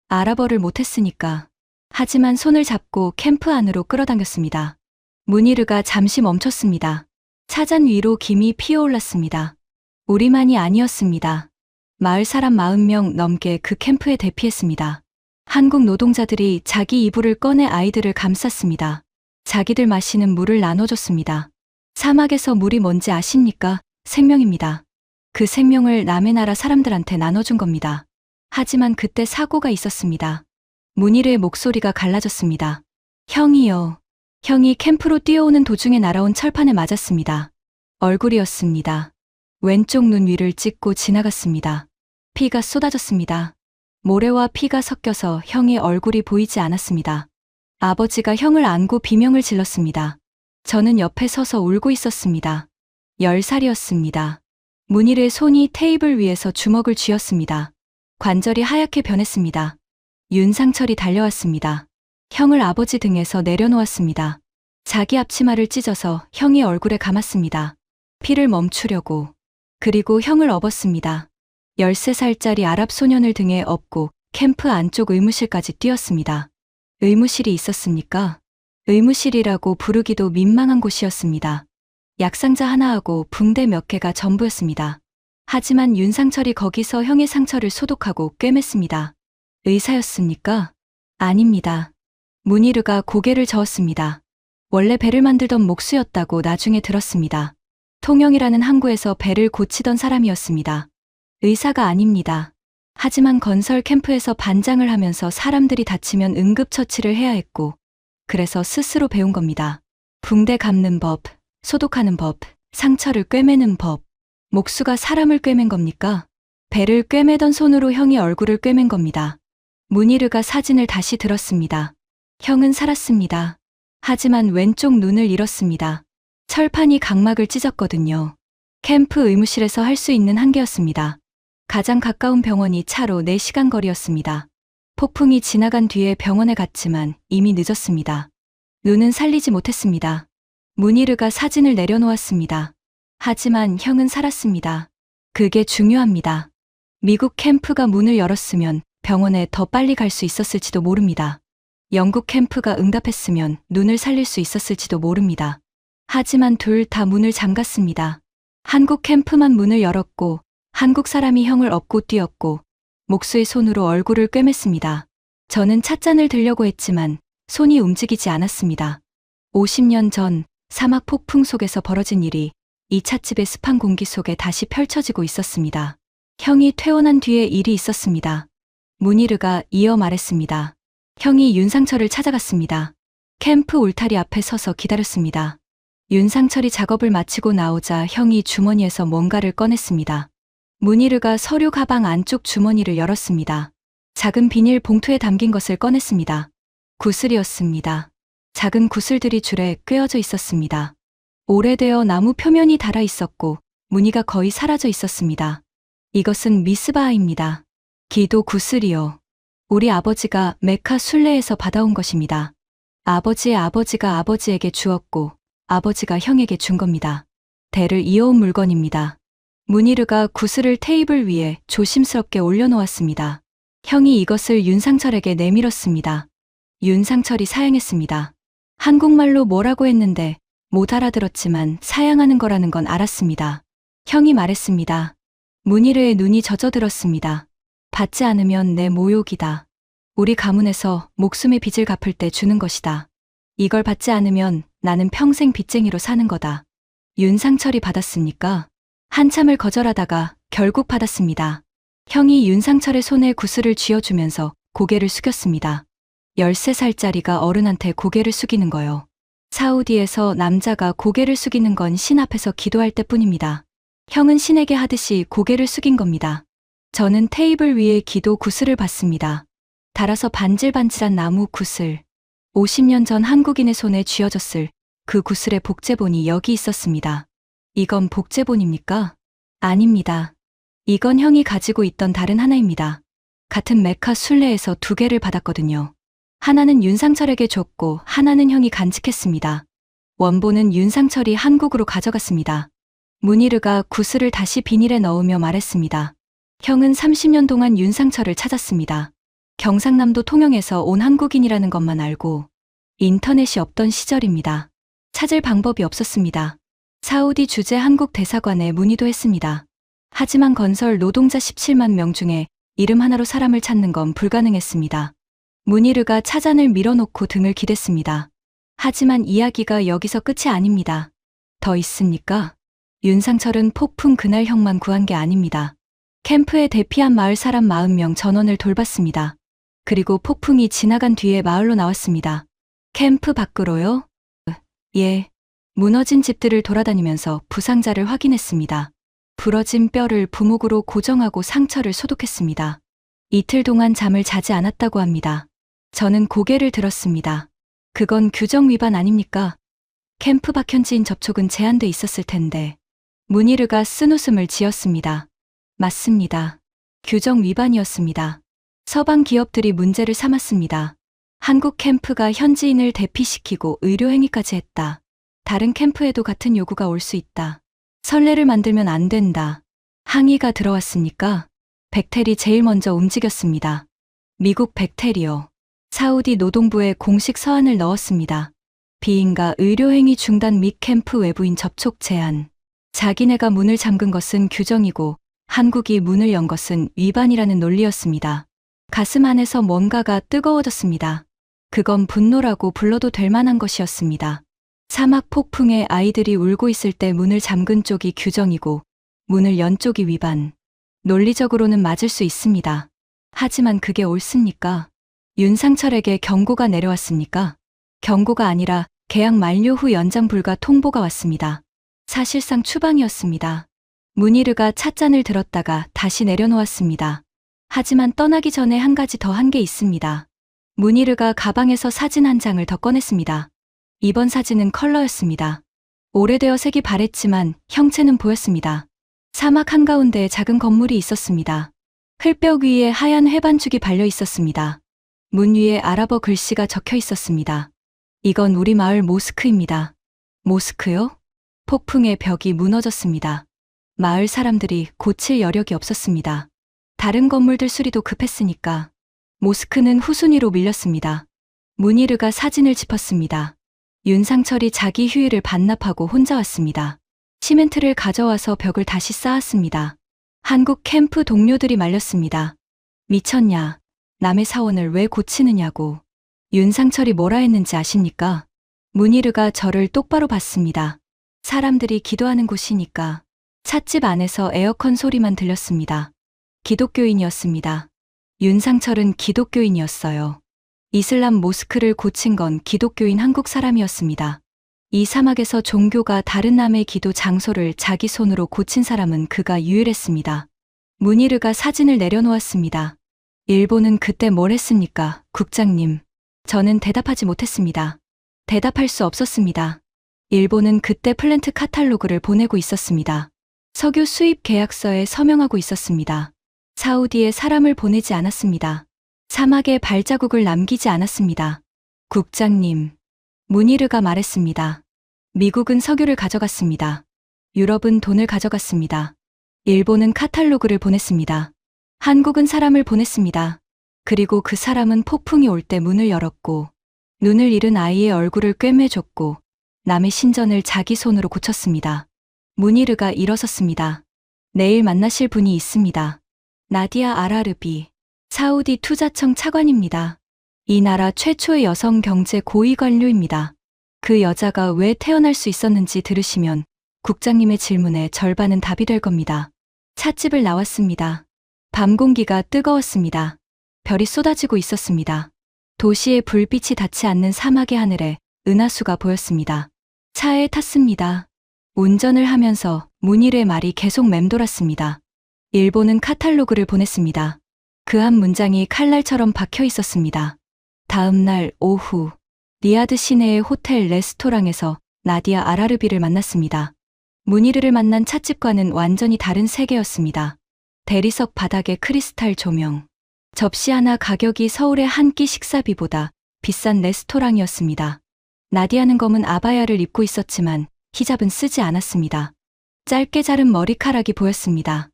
아랍어를 못했으니까. 하지만 손을 잡고 캠프 안으로 끌어당겼습니다. 문희르가 잠시 멈췄습니다. 차잔 위로 김이 피어올랐습니다. 우리만이 아니었습니다. 마을 사람 40명 넘게 그 캠프에 대피했습니다. 한국 노동자들이 자기 이불을 꺼내 아이들을 감쌌습니다. 자기들 마시는 물을 나눠줬습니다. 사막에서 물이 뭔지 아십니까? 생명입니다. 그 생명을 남의 나라 사람들한테 나눠준 겁니다. 하지만 그때 사고가 있었습니다. 문희르의 목소리가 갈라졌습니다. 형이요. 형이 캠프로 뛰어오는 도중에 날아온 철판에 맞았습니다. 얼굴이었습니다. 왼쪽 눈 위를 찍고 지나갔습니다. 피가 쏟아졌습니다. 모래와 피가 섞여서 형의 얼굴이 보이지 않았습니다. 아버지가 형을 안고 비명을 질렀습니다. 저는 옆에 서서 울고 있었습니다. 10살이었습니다. 문희르의 손이 테이블 위에서 주먹을 쥐었습니다. 관절이 하얗게 변했습니다. 윤상철이 달려왔습니다. 형을 아버지 등에서 내려놓았습니다. 자기 앞치마를 찢어서 형의 얼굴에 감았습니다. 피를 멈추려고. 그리고 형을 업었습니다. 13살짜리 아랍 소년을 등에 업고 캠프 안쪽 의무실까지 뛰었습니다. 의무실이 있었습니까? 의무실이라고 부르기도 민망한 곳이었습니다. 약상자 하나하고 붕대 몇 개가 전부였습니다. 하지만 윤상철이 거기서 형의 상처를 소독하고 꿰맸습니다. 의사였습니까? 아닙니다. 문희르가 고개를 저었습니다. 원래 배를 만들던 목수였다고 나중에 들었습니다. 통영이라는 항구에서 배를 고치던 사람이었습니다. 의사가 아닙니다. 하지만 건설 캠프에서 반장을 하면서 사람들이 다치면 응급처치를 해야 했고, 그래서 스스로 배운 겁니다. 붕대 감는 법, 소독하는 법, 상처를 꿰매는 법. 목수가 사람을 꿰맨 겁니까? 배를 꿰매던 손으로 형의 얼굴을 꿰맨 겁니다. 문희르가 사진을 다시 들었습니다. 형은 살았습니다. 하지만 왼쪽 눈을 잃었습니다. 철판이 각막을 찢었거든요. 캠프 의무실에서 할 수 있는 한계였습니다. 가장 가까운 병원이 차로 4시간 거리였습니다. 폭풍이 지나간 뒤에 병원에 갔지만 이미 늦었습니다. 눈은 살리지 못했습니다. 문희르가 사진을 내려놓았습니다. 하지만 형은 살았습니다. 그게 중요합니다. 미국 캠프가 문을 열었으면 병원에 더 빨리 갈 수 있었을지도 모릅니다. 영국 캠프가 응답했으면 눈을 살릴 수 있었을지도 모릅니다. 하지만 둘 다 문을 잠갔습니다. 한국 캠프만 문을 열었고 한국 사람이 형을 업고 뛰었고 목수의 손으로 얼굴을 꿰맸습니다. 저는 찻잔을 들려고 했지만 손이 움직이지 않았습니다. 50년 전 사막 폭풍 속에서 벌어진 일이 이 찻집의 습한 공기 속에 다시 펼쳐지고 있었습니다. 형이 퇴원한 뒤에 일이 있었습니다. 문희르가 이어 말했습니다. 형이 윤상철을 찾아갔습니다. 캠프 울타리 앞에 서서 기다렸습니다. 윤상철이 작업을 마치고 나오자 형이 주머니에서 뭔가를 꺼냈습니다. 문희르가 서류 가방 안쪽 주머니를 열었습니다. 작은 비닐 봉투에 담긴 것을 꺼냈습니다. 구슬이었습니다. 작은 구슬들이 줄에 꿰어져 있었습니다. 오래되어 나무 표면이 닳아 있었고 무늬가 거의 사라져 있었습니다. 이것은 미스바입니다. 기도 구슬이요. 우리 아버지가 메카 순례에서 받아온 것입니다. 아버지의 아버지가 아버지에게 주었고 아버지가 형에게 준 겁니다. 대를 이어온 물건입니다. 문희르가 구슬을 테이블 위에 조심스럽게 올려놓았습니다. 형이 이것을 윤상철에게 내밀었습니다. 윤상철이 사양했습니다. 한국말로 뭐라고 했는데 못 알아들었지만 사양하는 거라는 건 알았습니다. 형이 말했습니다. 문희르의 눈이 젖어들었습니다. 받지 않으면 내 모욕이다. 우리 가문에서 목숨의 빚을 갚을 때 주는 것이다. 이걸 받지 않으면 나는 평생 빚쟁이로 사는 거다. 윤상철이 받았습니까? 한참을 거절하다가 결국 받았습니다. 형이 윤상철의 손에 구슬을 쥐어주면서 고개를 숙였습니다. 13살짜리가 어른한테 고개를 숙이는 거요. 사우디에서 남자가 고개를 숙이는 건 신 앞에서 기도할 때뿐입니다. 형은 신에게 하듯이 고개를 숙인 겁니다. 저는 테이블 위에 기도 구슬을 봤습니다. 달아서 반질반질한 나무 구슬. 50년 전 한국인의 손에 쥐어졌을 그 구슬의 복제본이 여기 있었습니다. 이건 복제본입니까? 아닙니다. 이건 형이 가지고 있던 다른 하나입니다. 같은 메카 순례에서 2개를 받았거든요. 하나는 윤상철에게 줬고 하나는 형이 간직했습니다. 원본은 윤상철이 한국으로 가져갔습니다. 문희르가 구슬을 다시 비닐에 넣으며 말했습니다. 형은 30년 동안 윤상철을 찾았습니다. 경상남도 통영에서 온 한국인이라는 것만 알고 인터넷이 없던 시절입니다. 찾을 방법이 없었습니다. 사우디 주재 한국 대사관에 문의도 했습니다. 하지만 건설 노동자 17만 명 중에 이름 하나로 사람을 찾는 건 불가능했습니다. 문희르가 차잔을 밀어놓고 등을 기댔습니다. 하지만 이야기가 여기서 끝이 아닙니다. 더 있습니까? 윤상철은 폭풍 그날 형만 구한 게 아닙니다. 캠프에 대피한 마을 사람 40명 전원을 돌봤습니다. 그리고 폭풍이 지나간 뒤에 마을로 나왔습니다. 캠프 밖으로요? 예. 무너진 집들을 돌아다니면서 부상자를 확인했습니다. 부러진 뼈를 부목으로 고정하고 상처를 소독했습니다. 이틀 동안 잠을 자지 않았다고 합니다. 저는 고개를 들었습니다. 그건 규정 위반 아닙니까? 캠프 밖 현지인 접촉은 제한돼 있었을 텐데. 문희르가 쓴웃음을 지었습니다. 맞습니다. 규정 위반이었습니다. 서방 기업들이 문제를 삼았습니다. 한국 캠프가 현지인을 대피시키고 의료행위까지 했다. 다른 캠프에도 같은 요구가 올 수 있다. 선례를 만들면 안 된다. 항의가 들어왔으니까 백텔이 제일 먼저 움직였습니다. 미국 백텔이요. 사우디 노동부에 공식 서한을 넣었습니다. 비인가 의료행위 중단 및 캠프 외부인 접촉 제한. 자기네가 문을 잠근 것은 규정이고 한국이 문을 연 것은 위반이라는 논리였습니다. 가슴 안에서 뭔가가 뜨거워졌습니다. 그건 분노라고 불러도 될 만한 것이었습니다. 사막 폭풍에 아이들이 울고 있을 때 문을 잠근 쪽이 규정이고 문을 연 쪽이 위반. 논리적으로는 맞을 수 있습니다. 하지만 그게 옳습니까? 윤상철에게 경고가 내려왔습니까? 경고가 아니라 계약 만료 후 연장 불가 통보가 왔습니다. 사실상 추방이었습니다. 문희르가 찻잔을 들었다가 다시 내려놓았습니다. 하지만 떠나기 전에 한 가지 더 한 게 있습니다. 문희르가 가방에서 사진 한 장을 더 꺼냈습니다. 이번 사진은 컬러였습니다. 오래되어 색이 바랬지만 형체는 보였습니다. 사막 한가운데에 작은 건물이 있었습니다. 흙벽 위에 하얀 해반축이 발려 있었습니다. 문 위에 아랍어 글씨가 적혀 있었습니다. 이건 우리 마을 모스크입니다. 모스크요? 폭풍의 벽이 무너졌습니다. 마을 사람들이 고칠 여력이 없었습니다. 다른 건물들 수리도 급했으니까. 모스크는 후순위로 밀렸습니다. 문희르가 사진을 짚었습니다. 윤상철이 자기 휴일을 반납하고 혼자 왔습니다. 시멘트를 가져와서 벽을 다시 쌓았습니다. 한국 캠프 동료들이 말렸습니다. 미쳤냐? 남의 사원을 왜 고치느냐고. 윤상철이 뭐라 했는지 아십니까? 문희르가 저를 똑바로 봤습니다. 사람들이 기도하는 곳이니까. 찻집 안에서 에어컨 소리만 들렸습니다. 기독교인이었습니다. 윤상철은 기독교인이었어요. 이슬람 모스크를 고친 건 기독교인 한국 사람이었습니다. 이 사막에서 종교가 다른 남의 기도 장소를 자기 손으로 고친 사람은 그가 유일했습니다. 문희르가 사진을 내려놓았습니다. 일본은 그때 뭘 했습니까, 국장님? 저는 대답하지 못했습니다. 대답할 수 없었습니다. 일본은 그때 플랜트 카탈로그를 보내고 있었습니다. 석유 수입 계약서에 서명하고 있었습니다. 사우디에 사람을 보내지 않았습니다. 사막에 발자국을 남기지 않았습니다. 국장님, 문희르가 말했습니다. 미국은 석유를 가져갔습니다. 유럽은 돈을 가져갔습니다. 일본은 카탈로그를 보냈습니다. 한국은 사람을 보냈습니다. 그리고 그 사람은 폭풍이 올 때 문을 열었고 눈을 잃은 아이의 얼굴을 꿰매줬고 남의 신전을 자기 손으로 고쳤습니다. 문희르가 일어섰습니다. 내일 만나실 분이 있습니다. 나디아 알아르비, 사우디 투자청 차관입니다. 이 나라 최초의 여성 경제 고위 관료입니다. 그 여자가 왜 태어날 수 있었는지 들으시면 국장님의 질문에 절반은 답이 될 겁니다. 찻집을 나왔습니다. 밤 공기가 뜨거웠습니다. 별이 쏟아지고 있었습니다. 도시의 불빛이 닿지 않는 사막의 하늘에 은하수가 보였습니다. 차에 탔습니다. 운전을 하면서 문희르의 말이 계속 맴돌았습니다. 일본은 카탈로그를 보냈습니다. 그 한 문장이 칼날처럼 박혀 있었습니다. 다음 날 오후 리야드 시내의 호텔 레스토랑에서 나디아 알아르비를 만났습니다. 문희르를 만난 찻집과는 완전히 다른 세계였습니다. 대리석 바닥에 크리스탈 조명. 접시 하나 가격이 서울의 한 끼 식사비보다 비싼 레스토랑이었습니다. 나디아는 검은 아바야를 입고 있었지만 히잡은 쓰지 않았습니다. 짧게 자른 머리카락이 보였습니다.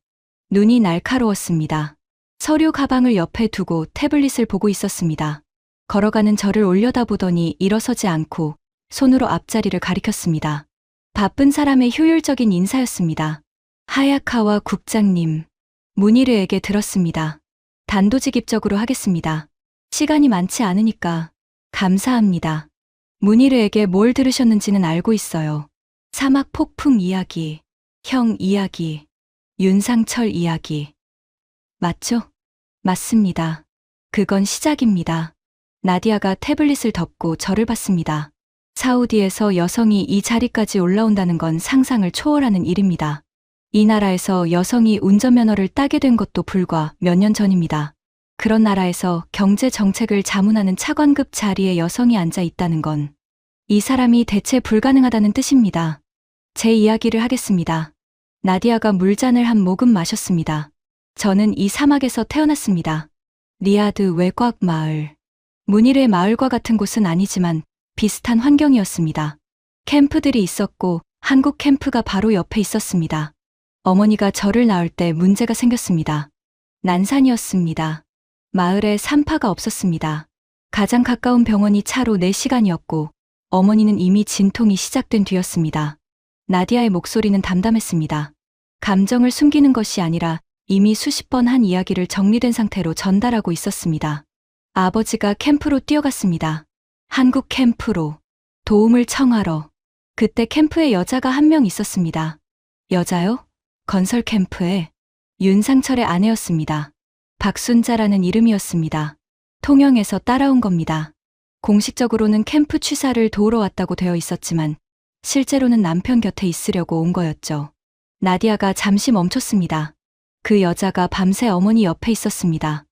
눈이 날카로웠습니다. 서류 가방을 옆에 두고 태블릿을 보고 있었습니다. 걸어가는 저를 올려다보더니 일어서지 않고 손으로 앞자리를 가리켰습니다. 바쁜 사람의 효율적인 인사였습니다. 하야카와 국장님, 문희르에게 들었습니다. 단도직입적으로 하겠습니다. 시간이 많지 않으니까. 감사합니다. 문희르에게 뭘 들으셨는지는 알고 있어요. 사막 폭풍 이야기, 형 이야기, 윤상철 이야기. 맞죠? 맞습니다. 그건 시작입니다. 나디아가 태블릿을 덮고 저를 봤습니다. 사우디에서 여성이 이 자리까지 올라온다는 건 상상을 초월하는 일입니다. 이 나라에서 여성이 운전면허를 따게 된 것도 불과 몇 년 전입니다. 그런 나라에서 경제 정책을 자문하는 차관급 자리에 여성이 앉아 있다는 건 이 사람이 대체 불가능하다는 뜻입니다. 제 이야기를 하겠습니다. 나디아가 물잔을 한 모금 마셨습니다. 저는 이 사막에서 태어났습니다. 리야드 외곽 마을. 문일의 마을과 같은 곳은 아니지만 비슷한 환경이었습니다. 캠프들이 있었고 한국 캠프가 바로 옆에 있었습니다. 어머니가 저를 낳을 때 문제가 생겼습니다. 난산이었습니다. 마을에 산파가 없었습니다. 가장 가까운 병원이 차로 4시간이었고 어머니는 이미 진통이 시작된 뒤였습니다. 나디아의 목소리는 담담했습니다. 감정을 숨기는 것이 아니라 이미 수십 번 한 이야기를 정리된 상태로 전달하고 있었습니다. 아버지가 캠프로 뛰어갔습니다. 한국 캠프로. 도움을 청하러. 그때 캠프에 여자가 한 명 있었습니다. 여자요? 건설 캠프에. 윤상철의 아내였습니다. 박순자라는 이름이었습니다. 통영에서 따라온 겁니다. 공식적으로는 캠프 취사를 도우러 왔다고 되어 있었지만 실제로는 남편 곁에 있으려고 온 거였죠. 나디아가 잠시 멈췄습니다. 그 여자가 밤새 어머니 옆에 있었습니다.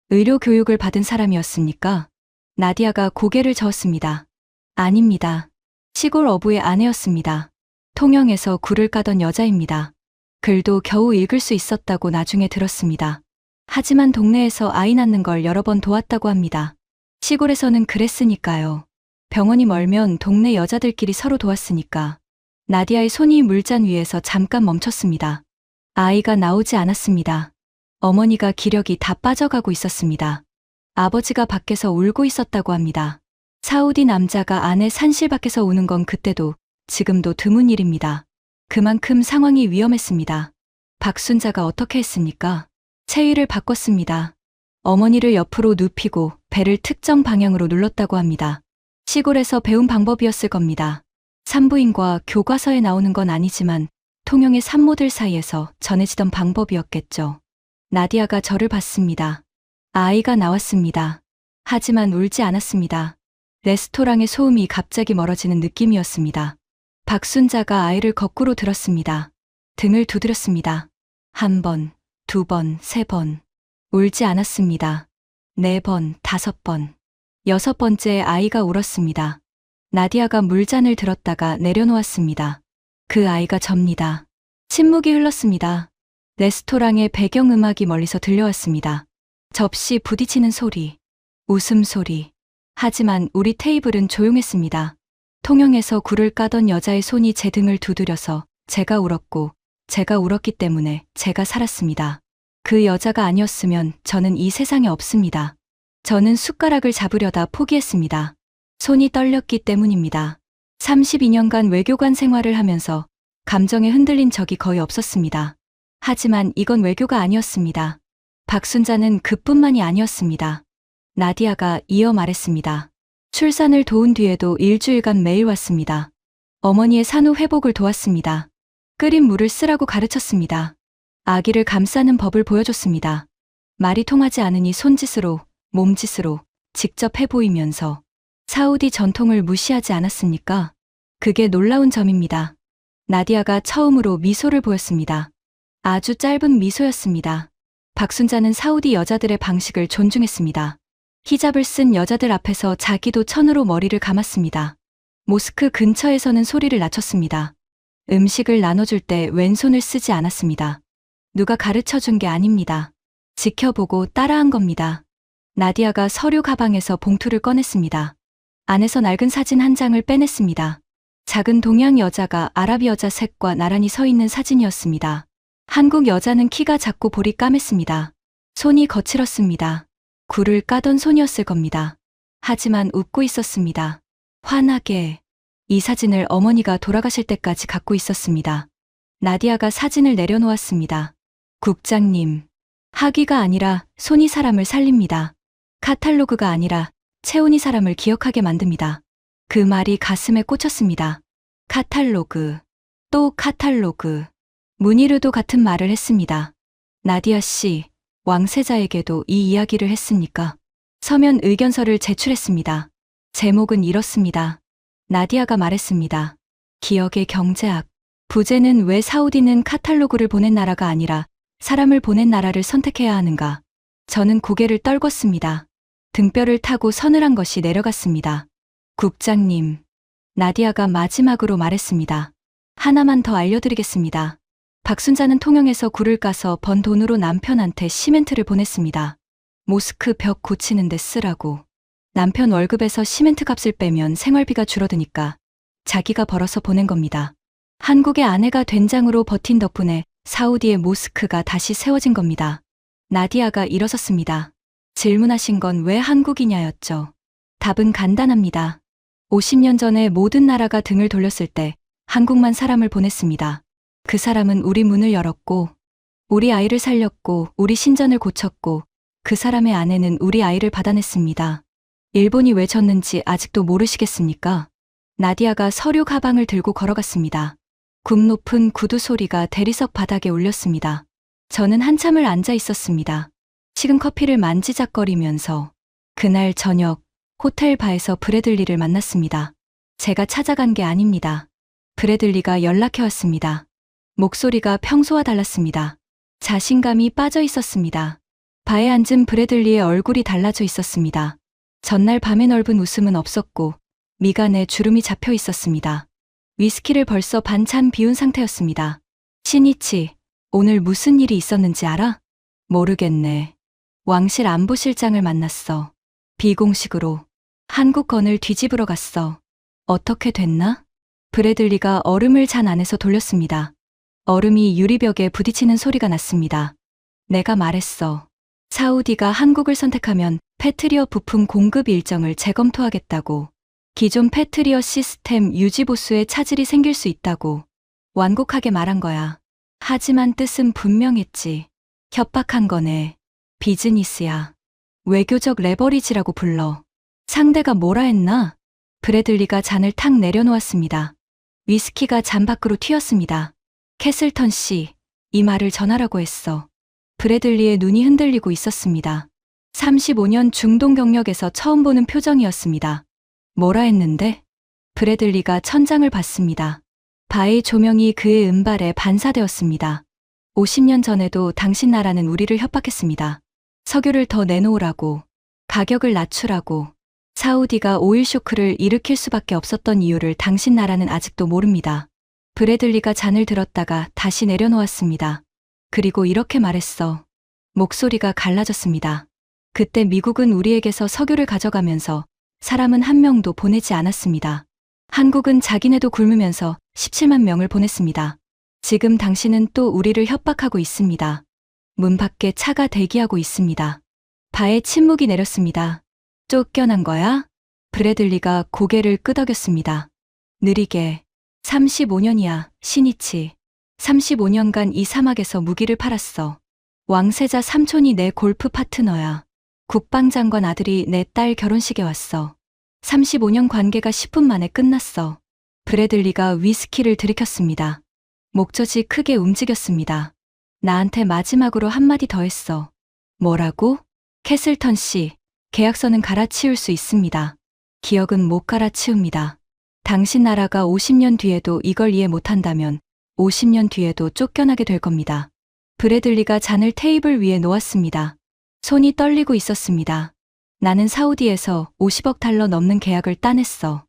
의료 교육을 받은 사람이었습니까? 나디아가 고개를 저었습니다. 아닙니다. 시골 어부의 아내였습니다. 통영에서 굴을 까던 여자입니다. 글도 겨우 읽을 수 있었다고 나중에 들었습니다. 하지만 동네에서 아이 낳는 걸 여러 번 도왔다고 합니다. 시골에서는 그랬으니까요. 병원이 멀면 동네 여자들끼리 서로 도왔으니까. 나디아의 손이 물잔 위에서 잠깐 멈췄습니다. 아이가 나오지 않았습니다. 어머니가 기력이 다 빠져가고 있었습니다. 아버지가 밖에서 울고 있었다고 합니다. 사우디 남자가 아내 산실 밖에서 우는 건 그때도 지금도 드문 일입니다. 그만큼 상황이 위험했습니다. 박순자가 어떻게 했습니까? 체위를 바꿨습니다. 어머니를 옆으로 눕히고 배를 특정 방향으로 눌렀다고 합니다. 시골에서 배운 방법이었을 겁니다. 산부인과 교과서에 나오는 건 아니지만 통영의 산모들 사이에서 전해지던 방법이었겠죠. 나디아가 저를 봤습니다. 아이가 나왔습니다. 하지만 울지 않았습니다. 레스토랑의 소음이 갑자기 멀어지는 느낌이었습니다. 박순자가 아이를 거꾸로 들었습니다. 등을 두드렸습니다. 1번, 2번, 3번. 울지 않았습니다. 4번, 5번. 6번째 아이가 울었습니다. 나디아가 물잔을 들었다가 내려놓았습니다. 그 아이가 접니다. 침묵이 흘렀습니다. 레스토랑의 배경음악이 멀리서 들려왔습니다. 접시 부딪히는 소리, 웃음소리. 하지만 우리 테이블은 조용했습니다. 통영에서 굴을 까던 여자의 손이 제 등을 두드려서 제가 울었고 제가 울었기 때문에 제가 살았습니다. 그 여자가 아니었으면 저는 이 세상에 없습니다. 저는 숟가락을 잡으려다 포기했습니다. 손이 떨렸기 때문입니다. 32년간 외교관 생활을 하면서 감정에 흔들린 적이 거의 없었습니다. 하지만 이건 외교가 아니었습니다. 박순자는 그뿐만이 아니었습니다. 나디아가 이어 말했습니다. 출산을 도운 뒤에도 일주일간 매일 왔습니다. 어머니의 산후 회복을 도왔습니다. 끓인 물을 쓰라고 가르쳤습니다. 아기를 감싸는 법을 보여줬습니다. 말이 통하지 않으니 손짓으로, 몸짓으로 직접 해보이면서 사우디 전통을 무시하지 않았습니까? 그게 놀라운 점입니다. 나디아가 처음으로 미소를 보였습니다. 아주 짧은 미소였습니다. 박순자는 사우디 여자들의 방식을 존중했습니다. 히잡을 쓴 여자들 앞에서 자기도 천으로 머리를 감았습니다. 모스크 근처에서는 소리를 낮췄습니다. 음식을 나눠줄 때 왼손을 쓰지 않았습니다. 누가 가르쳐 준 게 아닙니다. 지켜보고 따라한 겁니다. 나디아가 서류 가방에서 봉투를 꺼냈습니다. 안에서 낡은 사진 한 장을 빼냈습니다. 작은 동양 여자가 아랍 여자 셋과 나란히 서 있는 사진이었습니다. 한국 여자는 키가 작고 볼이 까맸습니다. 손이 거칠었습니다. 굴을 까던 손이었을 겁니다. 하지만 웃고 있었습니다. 환하게. 이 사진을 어머니가 돌아가실 때까지 갖고 있었습니다. 나디아가 사진을 내려놓았습니다. 국장님. 학위가 아니라 손이 사람을 살립니다. 카탈로그가 아니라 체온이 사람을 기억하게 만듭니다. 그 말이 가슴에 꽂혔습니다. 카탈로그. 또 카탈로그. 문희르도 같은 말을 했습니다. 나디아 씨, 왕세자에게도 이 이야기를 했습니까? 서면 의견서를 제출했습니다. 제목은 이렇습니다. 나디아가 말했습니다. 기억의 경제학. 부제는 왜 사우디는 카탈로그를 보낸 나라가 아니라 사람을 보낸 나라를 선택해야 하는가? 저는 고개를 떨궜습니다. 등뼈를 타고 서늘한 것이 내려갔습니다. 국장님. 나디아가 마지막으로 말했습니다. 하나만 더 알려드리겠습니다. 박순자는 통영에서 굴을 까서 번 돈으로 남편한테 시멘트를 보냈습니다. 모스크 벽 고치는데 쓰라고. 남편 월급에서 시멘트 값을 빼면 생활비가 줄어드니까 자기가 벌어서 보낸 겁니다. 한국의 아내가 된장으로 버틴 덕분에 사우디의 모스크가 다시 세워진 겁니다. 나디아가 일어섰습니다. 질문하신 건 왜 한국이냐였죠. 답은 간단합니다. 50년 전에 모든 나라가 등을 돌렸을 때 한국만 사람을 보냈습니다. 그 사람은 우리 문을 열었고, 우리 아이를 살렸고, 우리 신전을 고쳤고, 그 사람의 아내는 우리 아이를 받아냈습니다. 일본이 왜 졌는지 아직도 모르시겠습니까? 나디아가 서류 가방을 들고 걸어갔습니다. 굽 높은 구두 소리가 대리석 바닥에 울렸습니다. 저는 한참을 앉아 있었습니다. 식은 커피를 만지작거리면서 그날 저녁 호텔 바에서 브래들리를 만났습니다. 제가 찾아간 게 아닙니다. 브래들리가 연락해 왔습니다. 목소리가 평소와 달랐습니다. 자신감이 빠져 있었습니다. 바에 앉은 브래들리의 얼굴이 달라져 있었습니다. 전날 밤의 넓은 웃음은 없었고 미간에 주름이 잡혀 있었습니다. 위스키를 벌써 반찬 비운 상태였습니다. 신이치, 오늘 무슨 일이 있었는지 알아? 모르겠네. 왕실 안보실장을 만났어. 비공식으로. 한국건을 뒤집으러 갔어. 어떻게 됐나? 브래들리가 얼음을 잔 안에서 돌렸습니다. 얼음이 유리벽에 부딪히는 소리가 났습니다. 내가 말했어. 사우디가 한국을 선택하면 패트리어 부품 공급 일정을 재검토하겠다고. 기존 패트리어 시스템 유지 보수에 차질이 생길 수 있다고. 완곡하게 말한 거야. 하지만 뜻은 분명했지. 협박한 거네. 비즈니스야. 외교적 레버리지라고 불러. 상대가 뭐라 했나? 브래들리가 잔을 탁 내려놓았습니다. 위스키가 잔 밖으로 튀었습니다. 캐슬턴 씨, 이 말을 전하라고 했어. 브래들리의 눈이 흔들리고 있었습니다. 35년 중동 경력에서 처음 보는 표정이었습니다. 뭐라 했는데? 브래들리가 천장을 봤습니다. 바의 조명이 그의 은발에 반사되었습니다. 50년 전에도 당신 나라는 우리를 협박했습니다. 석유를 더 내놓으라고, 가격을 낮추라고. 사우디가 오일 쇼크를 일으킬 수밖에 없었던 이유를 당신 나라는 아직도 모릅니다. 브래들리가 잔을 들었다가 다시 내려놓았습니다. 그리고 이렇게 말했어. 목소리가 갈라졌습니다. 그때 미국은 우리에게서 석유를 가져가면서 사람은 한 명도 보내지 않았습니다. 한국은 자기네도 굶으면서 17만 명을 보냈습니다. 지금 당신은 또 우리를 협박하고 있습니다. 문 밖에 차가 대기하고 있습니다. 바에 침묵이 내렸습니다. 쫓겨난 거야? 브래들리가 고개를 끄덕였습니다. 느리게. 35년이야, 신이치. 35년간 이 사막에서 무기를 팔았어. 왕세자 삼촌이 내 골프 파트너야. 국방장관 아들이 내 딸 결혼식에 왔어. 35년 관계가 10분 만에 끝났어. 브래들리가 위스키를 들이켰습니다. 목젖이 크게 움직였습니다. 나한테 마지막으로 한마디 더 했어. 뭐라고? 캐슬턴 씨, 계약서는 갈아치울 수 있습니다. 기억은 못 갈아치웁니다. 당신 나라가 50년 뒤에도 이걸 이해 못한다면 50년 뒤에도 쫓겨나게 될 겁니다. 브래들리가 잔을 테이블 위에 놓았습니다. 손이 떨리고 있었습니다. 나는 사우디에서 50억 달러 넘는 계약을 따냈어.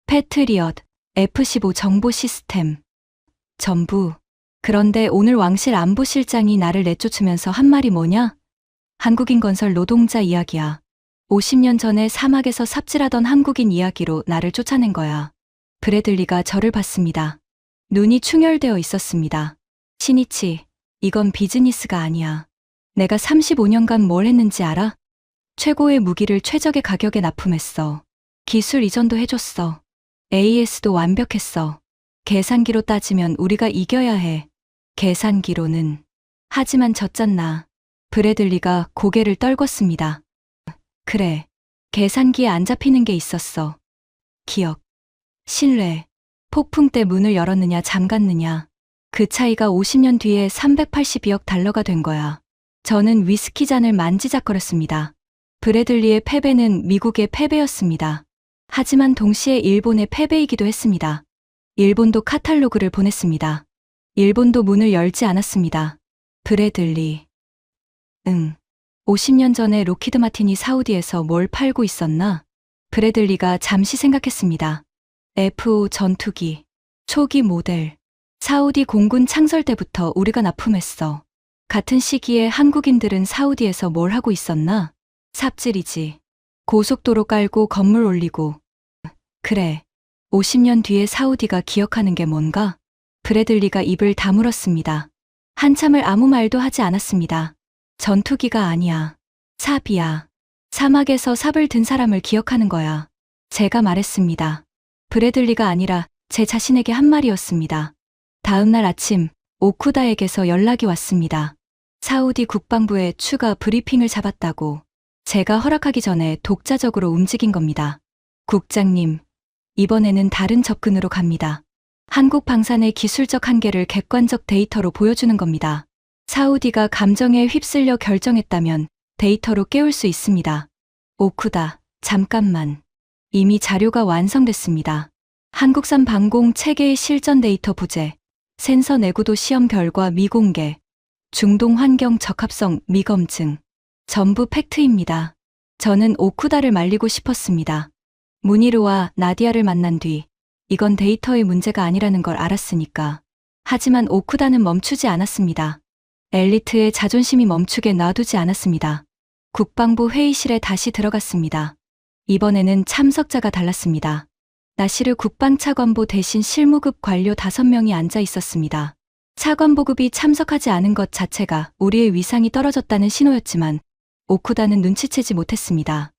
패트리엇, F-15 정보 시스템. 전부. 그런데 오늘 왕실 안보실장이 나를 내쫓으면서 한 말이 뭐냐? 한국인 건설 노동자 이야기야. 50년 전에 사막에서 삽질하던 한국인 이야기로 나를 쫓아낸 거야. 브래들리가 저를 봤습니다. 눈이 충혈되어 있었습니다. 신이치, 이건 비즈니스가 아니야. 내가 35년간 뭘 했는지 알아? 최고의 무기를 최적의 가격에 납품했어. 기술 이전도 해줬어. AS도 완벽했어. 계산기로 따지면 우리가 이겨야 해. 계산기로는. 하지만 졌잖나. 브래들리가 고개를 떨궜습니다. 그래. 계산기에 안 잡히는 게 있었어. 기억. 신뢰. 폭풍 때 문을 열었느냐 잠갔느냐. 그 차이가 50년 뒤에 382억 달러가 된 거야. 저는 위스키 잔을 만지작거렸습니다. 브래들리의 패배는 미국의 패배였습니다. 하지만 동시에 일본의 패배이기도 했습니다. 일본도 카탈로그를 보냈습니다. 일본도 문을 열지 않았습니다. 브래들리. 50년 전에 록히드 마틴이 사우디에서 뭘 팔고 있었나? 브래들리가 잠시 생각했습니다. F-5 전투기. 초기 모델. 사우디 공군 창설 때부터 우리가 납품했어. 같은 시기에 한국인들은 사우디에서 뭘 하고 있었나? 삽질이지. 고속도로 깔고 건물 올리고. 그래. 50년 뒤에 사우디가 기억하는 게 뭔가? 브래들리가 입을 다물었습니다. 한참을 아무 말도 하지 않았습니다. 전투기가 아니야. 삽이야. 사막에서 삽을 든 사람을 기억하는 거야. 제가 말했습니다. 브래들리가 아니라 제 자신에게 한 말이었습니다. 다음 날 아침 오쿠다에게서 연락이 왔습니다. 사우디 국방부에 추가 브리핑을 잡았다고. 제가 허락하기 전에 독자적으로 움직인 겁니다. 국장님, 이번에는 다른 접근으로 갑니다. 한국 방산의 기술적 한계를 객관적 데이터로 보여주는 겁니다. 사우디가 감정에 휩쓸려 결정했다면 데이터로 깨울 수 있습니다. 오쿠다, 잠깐만. 이미 자료가 완성됐습니다. 한국산 방공 체계의 실전 데이터 부재, 센서 내구도 시험 결과 미공개, 중동 환경 적합성 미검증, 전부 팩트입니다. 저는 오쿠다를 말리고 싶었습니다. 무니르와 나디아를 만난 뒤 이건 데이터의 문제가 아니라는 걸 알았으니까. 하지만 오쿠다는 멈추지 않았습니다. 엘리트의 자존심이 멈추게 놔두지 않았습니다. 국방부 회의실에 다시 들어갔습니다. 이번에는 참석자가 달랐습니다. 나시르 국방차관보 대신 실무급 관료 5명이 앉아 있었습니다. 차관보급이 참석하지 않은 것 자체가 우리의 위상이 떨어졌다는 신호였지만 오쿠다는 눈치채지 못했습니다.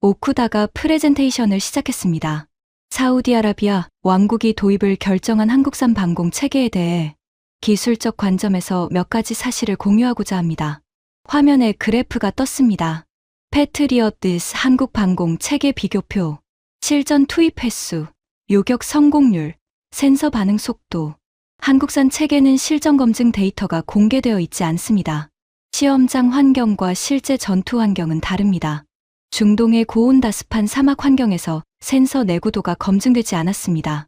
오쿠다가 프레젠테이션을 시작했습니다. 사우디아라비아 왕국이 도입을 결정한 한국산 방공 체계에 대해 기술적 관점에서 몇 가지 사실을 공유하고자 합니다. 화면에 그래프가 떴습니다. 패트리어트 한국 방공 체계 비교표, 실전 투입 횟수, 요격 성공률, 센서 반응 속도. 한국산 체계는 실전 검증 데이터가 공개되어 있지 않습니다. 시험장 환경과 실제 전투 환경은 다릅니다. 중동의 고온다습한 사막 환경에서 센서 내구도가 검증되지 않았습니다.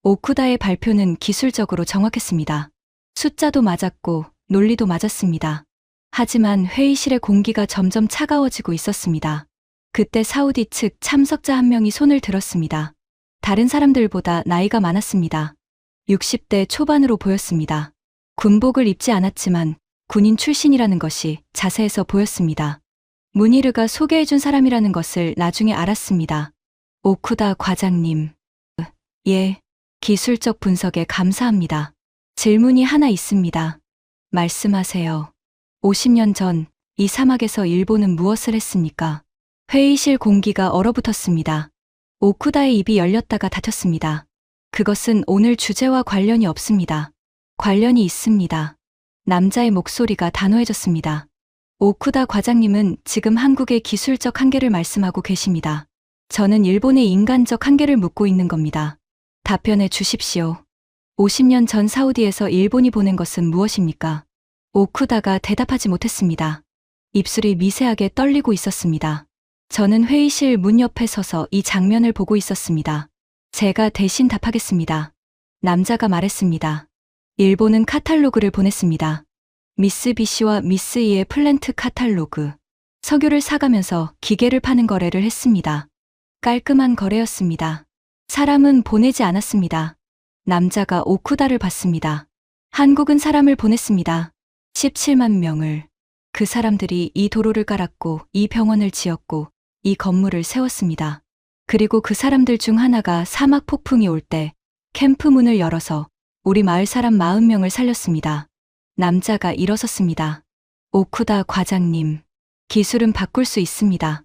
오쿠다의 발표는 기술적으로 정확했습니다. 숫자도 맞았고 논리도 맞았습니다. 하지만 회의실의 공기가 점점 차가워지고 있었습니다. 그때 사우디 측 참석자 한 명이 손을 들었습니다. 다른 사람들보다 나이가 많았습니다. 60대 초반으로 보였습니다. 군복을 입지 않았지만 군인 출신이라는 것이 자세에서 보였습니다. 무니르가 소개해준 사람이라는 것을 나중에 알았습니다. 오쿠다 과장님. 예, 기술적 분석에 감사합니다. 질문이 하나 있습니다. 말씀하세요. 50년 전 이 사막에서 일본은 무엇을 했습니까? 회의실 공기가 얼어붙었습니다. 오쿠다의 입이 열렸다가 닫혔습니다. 그것은 오늘 주제와 관련이 없습니다. 관련이 있습니다. 남자의 목소리가 단호해졌습니다. 오쿠다 과장님은 지금 한국의 기술적 한계를 말씀하고 계십니다. 저는 일본의 인간적 한계를 묻고 있는 겁니다. 답변해 주십시오. 50년 전 사우디에서 일본이 보낸 것은 무엇입니까? 오쿠다가 대답하지 못했습니다. 입술이 미세하게 떨리고 있었습니다. 저는 회의실 문 옆에 서서 이 장면을 보고 있었습니다. 제가 대신 답하겠습니다. 남자가 말했습니다. 일본은 카탈로그를 보냈습니다. 미쓰비시와 미쓰이의 플랜트 카탈로그. 석유를 사가면서 기계를 파는 거래를 했습니다. 깔끔한 거래였습니다. 사람은 보내지 않았습니다. 남자가 오쿠다를 봤습니다. 한국은 사람을 보냈습니다. 17만 명을. 그 사람들이 이 도로를 깔았고 이 병원을 지었고 이 건물을 세웠습니다. 그리고 그 사람들 중 하나가 사막 폭풍이 올 때 캠프 문을 열어서 우리 마을 사람 40명을 살렸습니다. 남자가 일어섰습니다. 오쿠다 과장님, 기술은 바꿀 수 있습니다.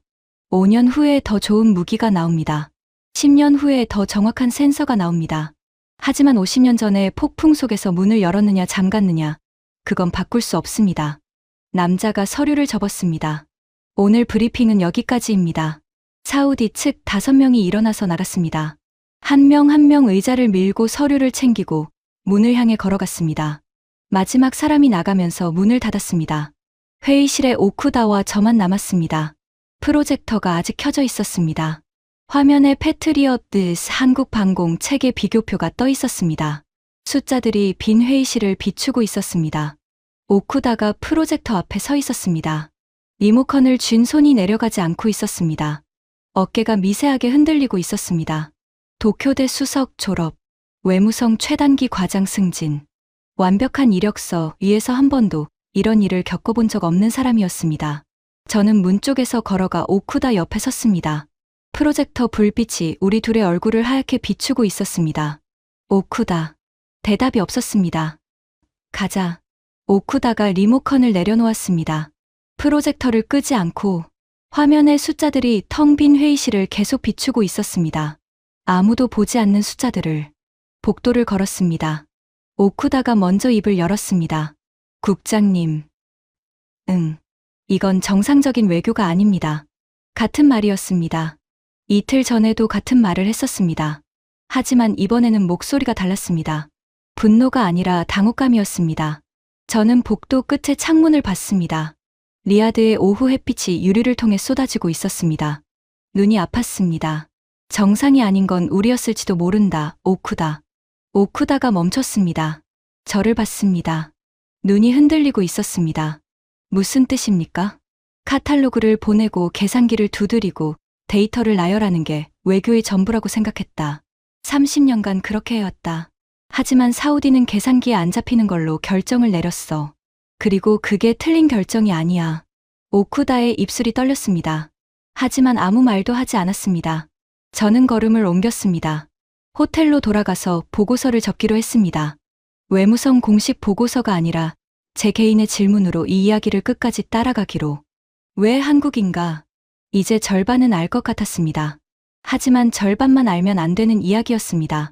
5년 후에 더 좋은 무기가 나옵니다. 10년 후에 더 정확한 센서가 나옵니다. 하지만 50년 전에 폭풍 속에서 문을 열었느냐 잠갔느냐, 그건 바꿀 수 없습니다. 남자가 서류를 접었습니다. 오늘 브리핑은 여기까지입니다. 사우디 측 5명이 일어나서 나갔습니다. 한 명 한 명 의자를 밀고 서류를 챙기고 문을 향해 걸어갔습니다. 마지막 사람이 나가면서 문을 닫았습니다. 회의실에 오쿠다와 저만 남았습니다. 프로젝터가 아직 켜져 있었습니다. 화면에 패트리어트 한국 방공 체계 비교표가 떠 있었습니다. 숫자들이 빈 회의실을 비추고 있었습니다. 오쿠다가 프로젝터 앞에 서 있었습니다. 리모컨을 쥔 손이 내려가지 않고 있었습니다. 어깨가 미세하게 흔들리고 있었습니다. 도쿄대 수석 졸업, 외무성 최단기 과장 승진. 완벽한 이력서 위에서 한 번도 이런 일을 겪어본 적 없는 사람이었습니다. 저는 문 쪽에서 걸어가 오쿠다 옆에 섰습니다. 프로젝터 불빛이 우리 둘의 얼굴을 하얗게 비추고 있었습니다. 오쿠다. 대답이 없었습니다. 가자. 오쿠다가 리모컨을 내려놓았습니다. 프로젝터를 끄지 않고 화면의 숫자들이 텅 빈 회의실을 계속 비추고 있었습니다. 아무도 보지 않는 숫자들을. 복도를 걸었습니다. 오쿠다가 먼저 입을 열었습니다. 국장님. 이건 정상적인 외교가 아닙니다. 같은 말이었습니다. 이틀 전에도 같은 말을 했었습니다. 하지만 이번에는 목소리가 달랐습니다. 분노가 아니라 당혹감이었습니다. 저는 복도 끝에 창문을 봤습니다. 리야드의 오후 햇빛이 유리를 통해 쏟아지고 있었습니다. 눈이 아팠습니다. 정상이 아닌 건 우리였을지도 모른다, 오쿠다. 오쿠다가 멈췄습니다. 저를 봤습니다. 눈이 흔들리고 있었습니다. 무슨 뜻입니까? 카탈로그를 보내고 계산기를 두드리고 데이터를 나열하는 게 외교의 전부라고 생각했다. 30년간 그렇게 해왔다. 하지만 사우디는 계산기에 안 잡히는 걸로 결정을 내렸어. 그리고 그게 틀린 결정이 아니야. 오쿠다의 입술이 떨렸습니다. 하지만 아무 말도 하지 않았습니다. 저는 걸음을 옮겼습니다. 호텔로 돌아가서 보고서를 적기로 했습니다. 외무성 공식 보고서가 아니라 제 개인의 질문으로 이 이야기를 끝까지 따라가기로. 왜 한국인가? 이제 절반은 알 것 같았습니다. 하지만 절반만 알면 안 되는 이야기였습니다.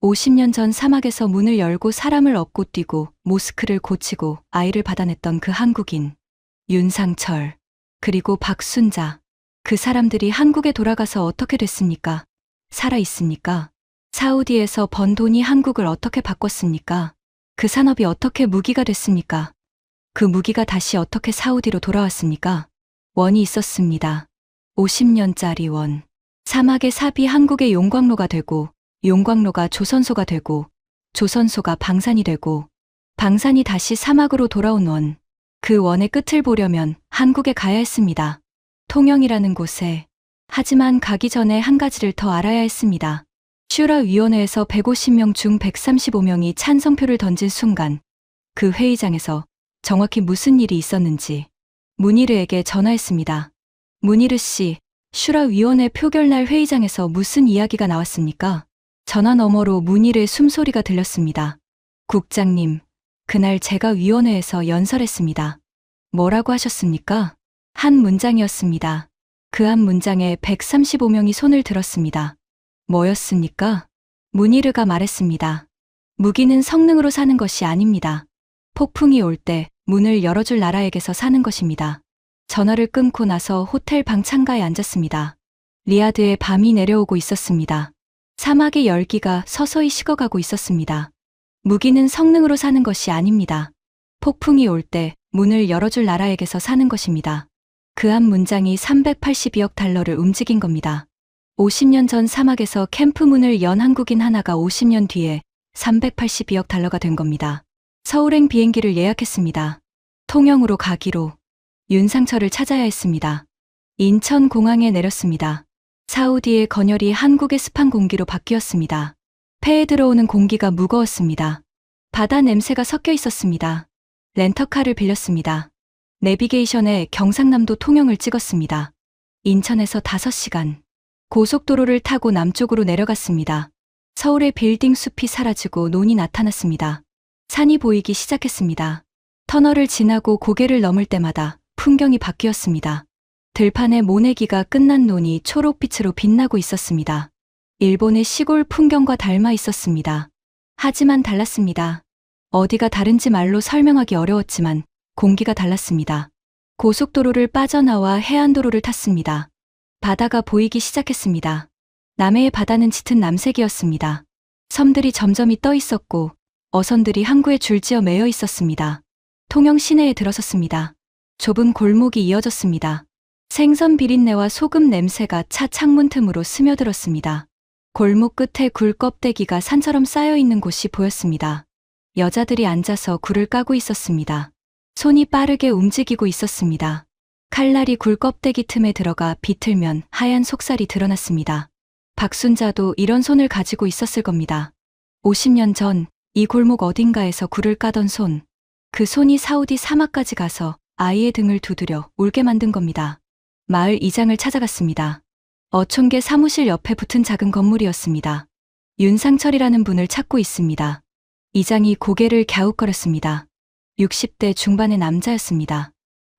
50년 전 사막에서 문을 열고 사람을 업고 뛰고 모스크를 고치고 아이를 받아냈던 그 한국인. 윤상철. 그리고 박순자. 그 사람들이 한국에 돌아가서 어떻게 됐습니까? 살아 있습니까? 사우디에서 번 돈이 한국을 어떻게 바꿨습니까? 그 산업이 어떻게 무기가 됐습니까? 그 무기가 다시 어떻게 사우디로 돌아왔습니까? 원이 있었습니다. 50년짜리 원. 사막의 삽이 한국의 용광로가 되고, 용광로가 조선소가 되고, 조선소가 방산이 되고, 방산이 다시 사막으로 돌아온 원. 그 원의 끝을 보려면 한국에 가야 했습니다. 통영이라는 곳에. 하지만 가기 전에 한 가지를 더 알아야 했습니다. 슈라위원회에서 150명 중 135명이 찬성표를 던진 순간, 그 회의장에서 정확히 무슨 일이 있었는지 문희르에게 전화했습니다. 문희르 씨, 슈라위원회 표결날 회의장에서 무슨 이야기가 나왔습니까? 전화 너머로 문희르의 숨소리가 들렸습니다. 국장님, 그날 제가 위원회에서 연설했습니다. 뭐라고 하셨습니까? 한 문장이었습니다. 그 한 문장에 135명이 손을 들었습니다. 뭐였습니까? 문희르가 말했습니다. 무기는 성능으로 사는 것이 아닙니다. 폭풍이 올 때 문을 열어줄 나라에게서 사는 것입니다. 전화를 끊고 나서 호텔 방 창가에 앉았습니다. 리야드에 밤이 내려오고 있었습니다. 사막의 열기가 서서히 식어가고 있었습니다. 무기는 성능으로 사는 것이 아닙니다. 폭풍이 올 때 문을 열어줄 나라에게서 사는 것입니다. 그 한 문장이 382억 달러를 움직인 겁니다. 50년 전 사막에서 캠프 문을 연 한국인 하나가 50년 뒤에 382억 달러가 된 겁니다. 서울행 비행기를 예약했습니다. 통영으로 가기로. 윤상철을 찾아야 했습니다. 인천공항에 내렸습니다. 사우디의 건열이 한국의 습한 공기로 바뀌었습니다. 폐에 들어오는 공기가 무거웠습니다. 바다 냄새가 섞여 있었습니다. 렌터카를 빌렸습니다. 내비게이션에 경상남도 통영을 찍었습니다. 인천에서 5시간. 고속도로를 타고 남쪽으로 내려갔습니다. 서울의 빌딩 숲이 사라지고 논이 나타났습니다. 산이 보이기 시작했습니다. 터널을 지나고 고개를 넘을 때마다 풍경이 바뀌었습니다. 들판에 모내기가 끝난 논이 초록빛으로 빛나고 있었습니다. 일본의 시골 풍경과 닮아 있었습니다. 하지만 달랐습니다. 어디가 다른지 말로 설명하기 어려웠지만 공기가 달랐습니다. 고속도로를 빠져나와 해안도로를 탔습니다. 바다가 보이기 시작했습니다. 남해의 바다는 짙은 남색이었습니다. 섬들이 점점이 떠 있었고 어선들이 항구에 줄지어 매여 있었습니다. 통영 시내에 들어섰습니다. 좁은 골목이 이어졌습니다. 생선 비린내와 소금 냄새가 차 창문 틈으로 스며들었습니다. 골목 끝에 굴 껍데기가 산처럼 쌓여 있는 곳이 보였습니다. 여자들이 앉아서 굴을 까고 있었습니다. 손이 빠르게 움직이고 있었습니다. 칼날이 굴 껍데기 틈에 들어가 비틀면 하얀 속살이 드러났습니다. 박순자도 이런 손을 가지고 있었을 겁니다. 50년 전 이 골목 어딘가에서 굴을 까던 손. 그 손이 사우디 사막까지 가서 아이의 등을 두드려 울게 만든 겁니다. 마을 이장을 찾아갔습니다. 어촌계 사무실 옆에 붙은 작은 건물이었습니다. 윤상철이라는 분을 찾고 있습니다. 이장이 고개를 갸웃거렸습니다. 60대 중반의 남자였습니다.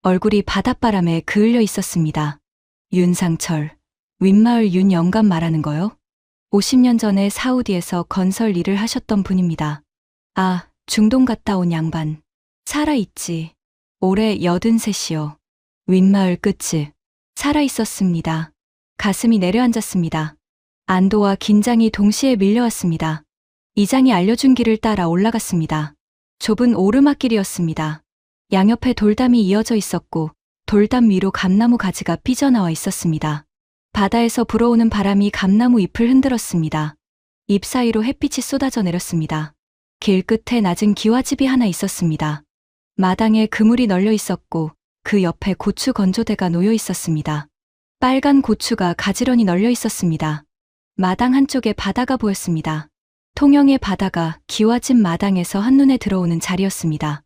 얼굴이 바닷바람에 그을려 있었습니다. 윤상철, 윗마을 윤 영감 말하는 거요? 50년 전에 사우디에서 건설 일을 하셨던 분입니다. 아, 중동 갔다 온 양반. 살아있지. 올해 83이요. 윗마을 끝이. 살아있었습니다. 가슴이 내려앉았습니다. 안도와 긴장이 동시에 밀려왔습니다. 이장이 알려준 길을 따라 올라갔습니다. 좁은 오르막길이었습니다. 양옆에 돌담이 이어져 있었고 돌담 위로 감나무 가지가 삐져나와 있었습니다. 바다에서 불어오는 바람이 감나무 잎을 흔들었습니다. 잎 사이로 햇빛이 쏟아져 내렸습니다. 길 끝에 낮은 기와집이 하나 있었습니다. 마당에 그물이 널려 있었고 그 옆에 고추 건조대가 놓여 있었습니다. 빨간 고추가 가지런히 널려 있었습니다. 마당 한쪽에 바다가 보였습니다. 통영의 바다가 기와집 마당에서 한눈에 들어오는 자리였습니다.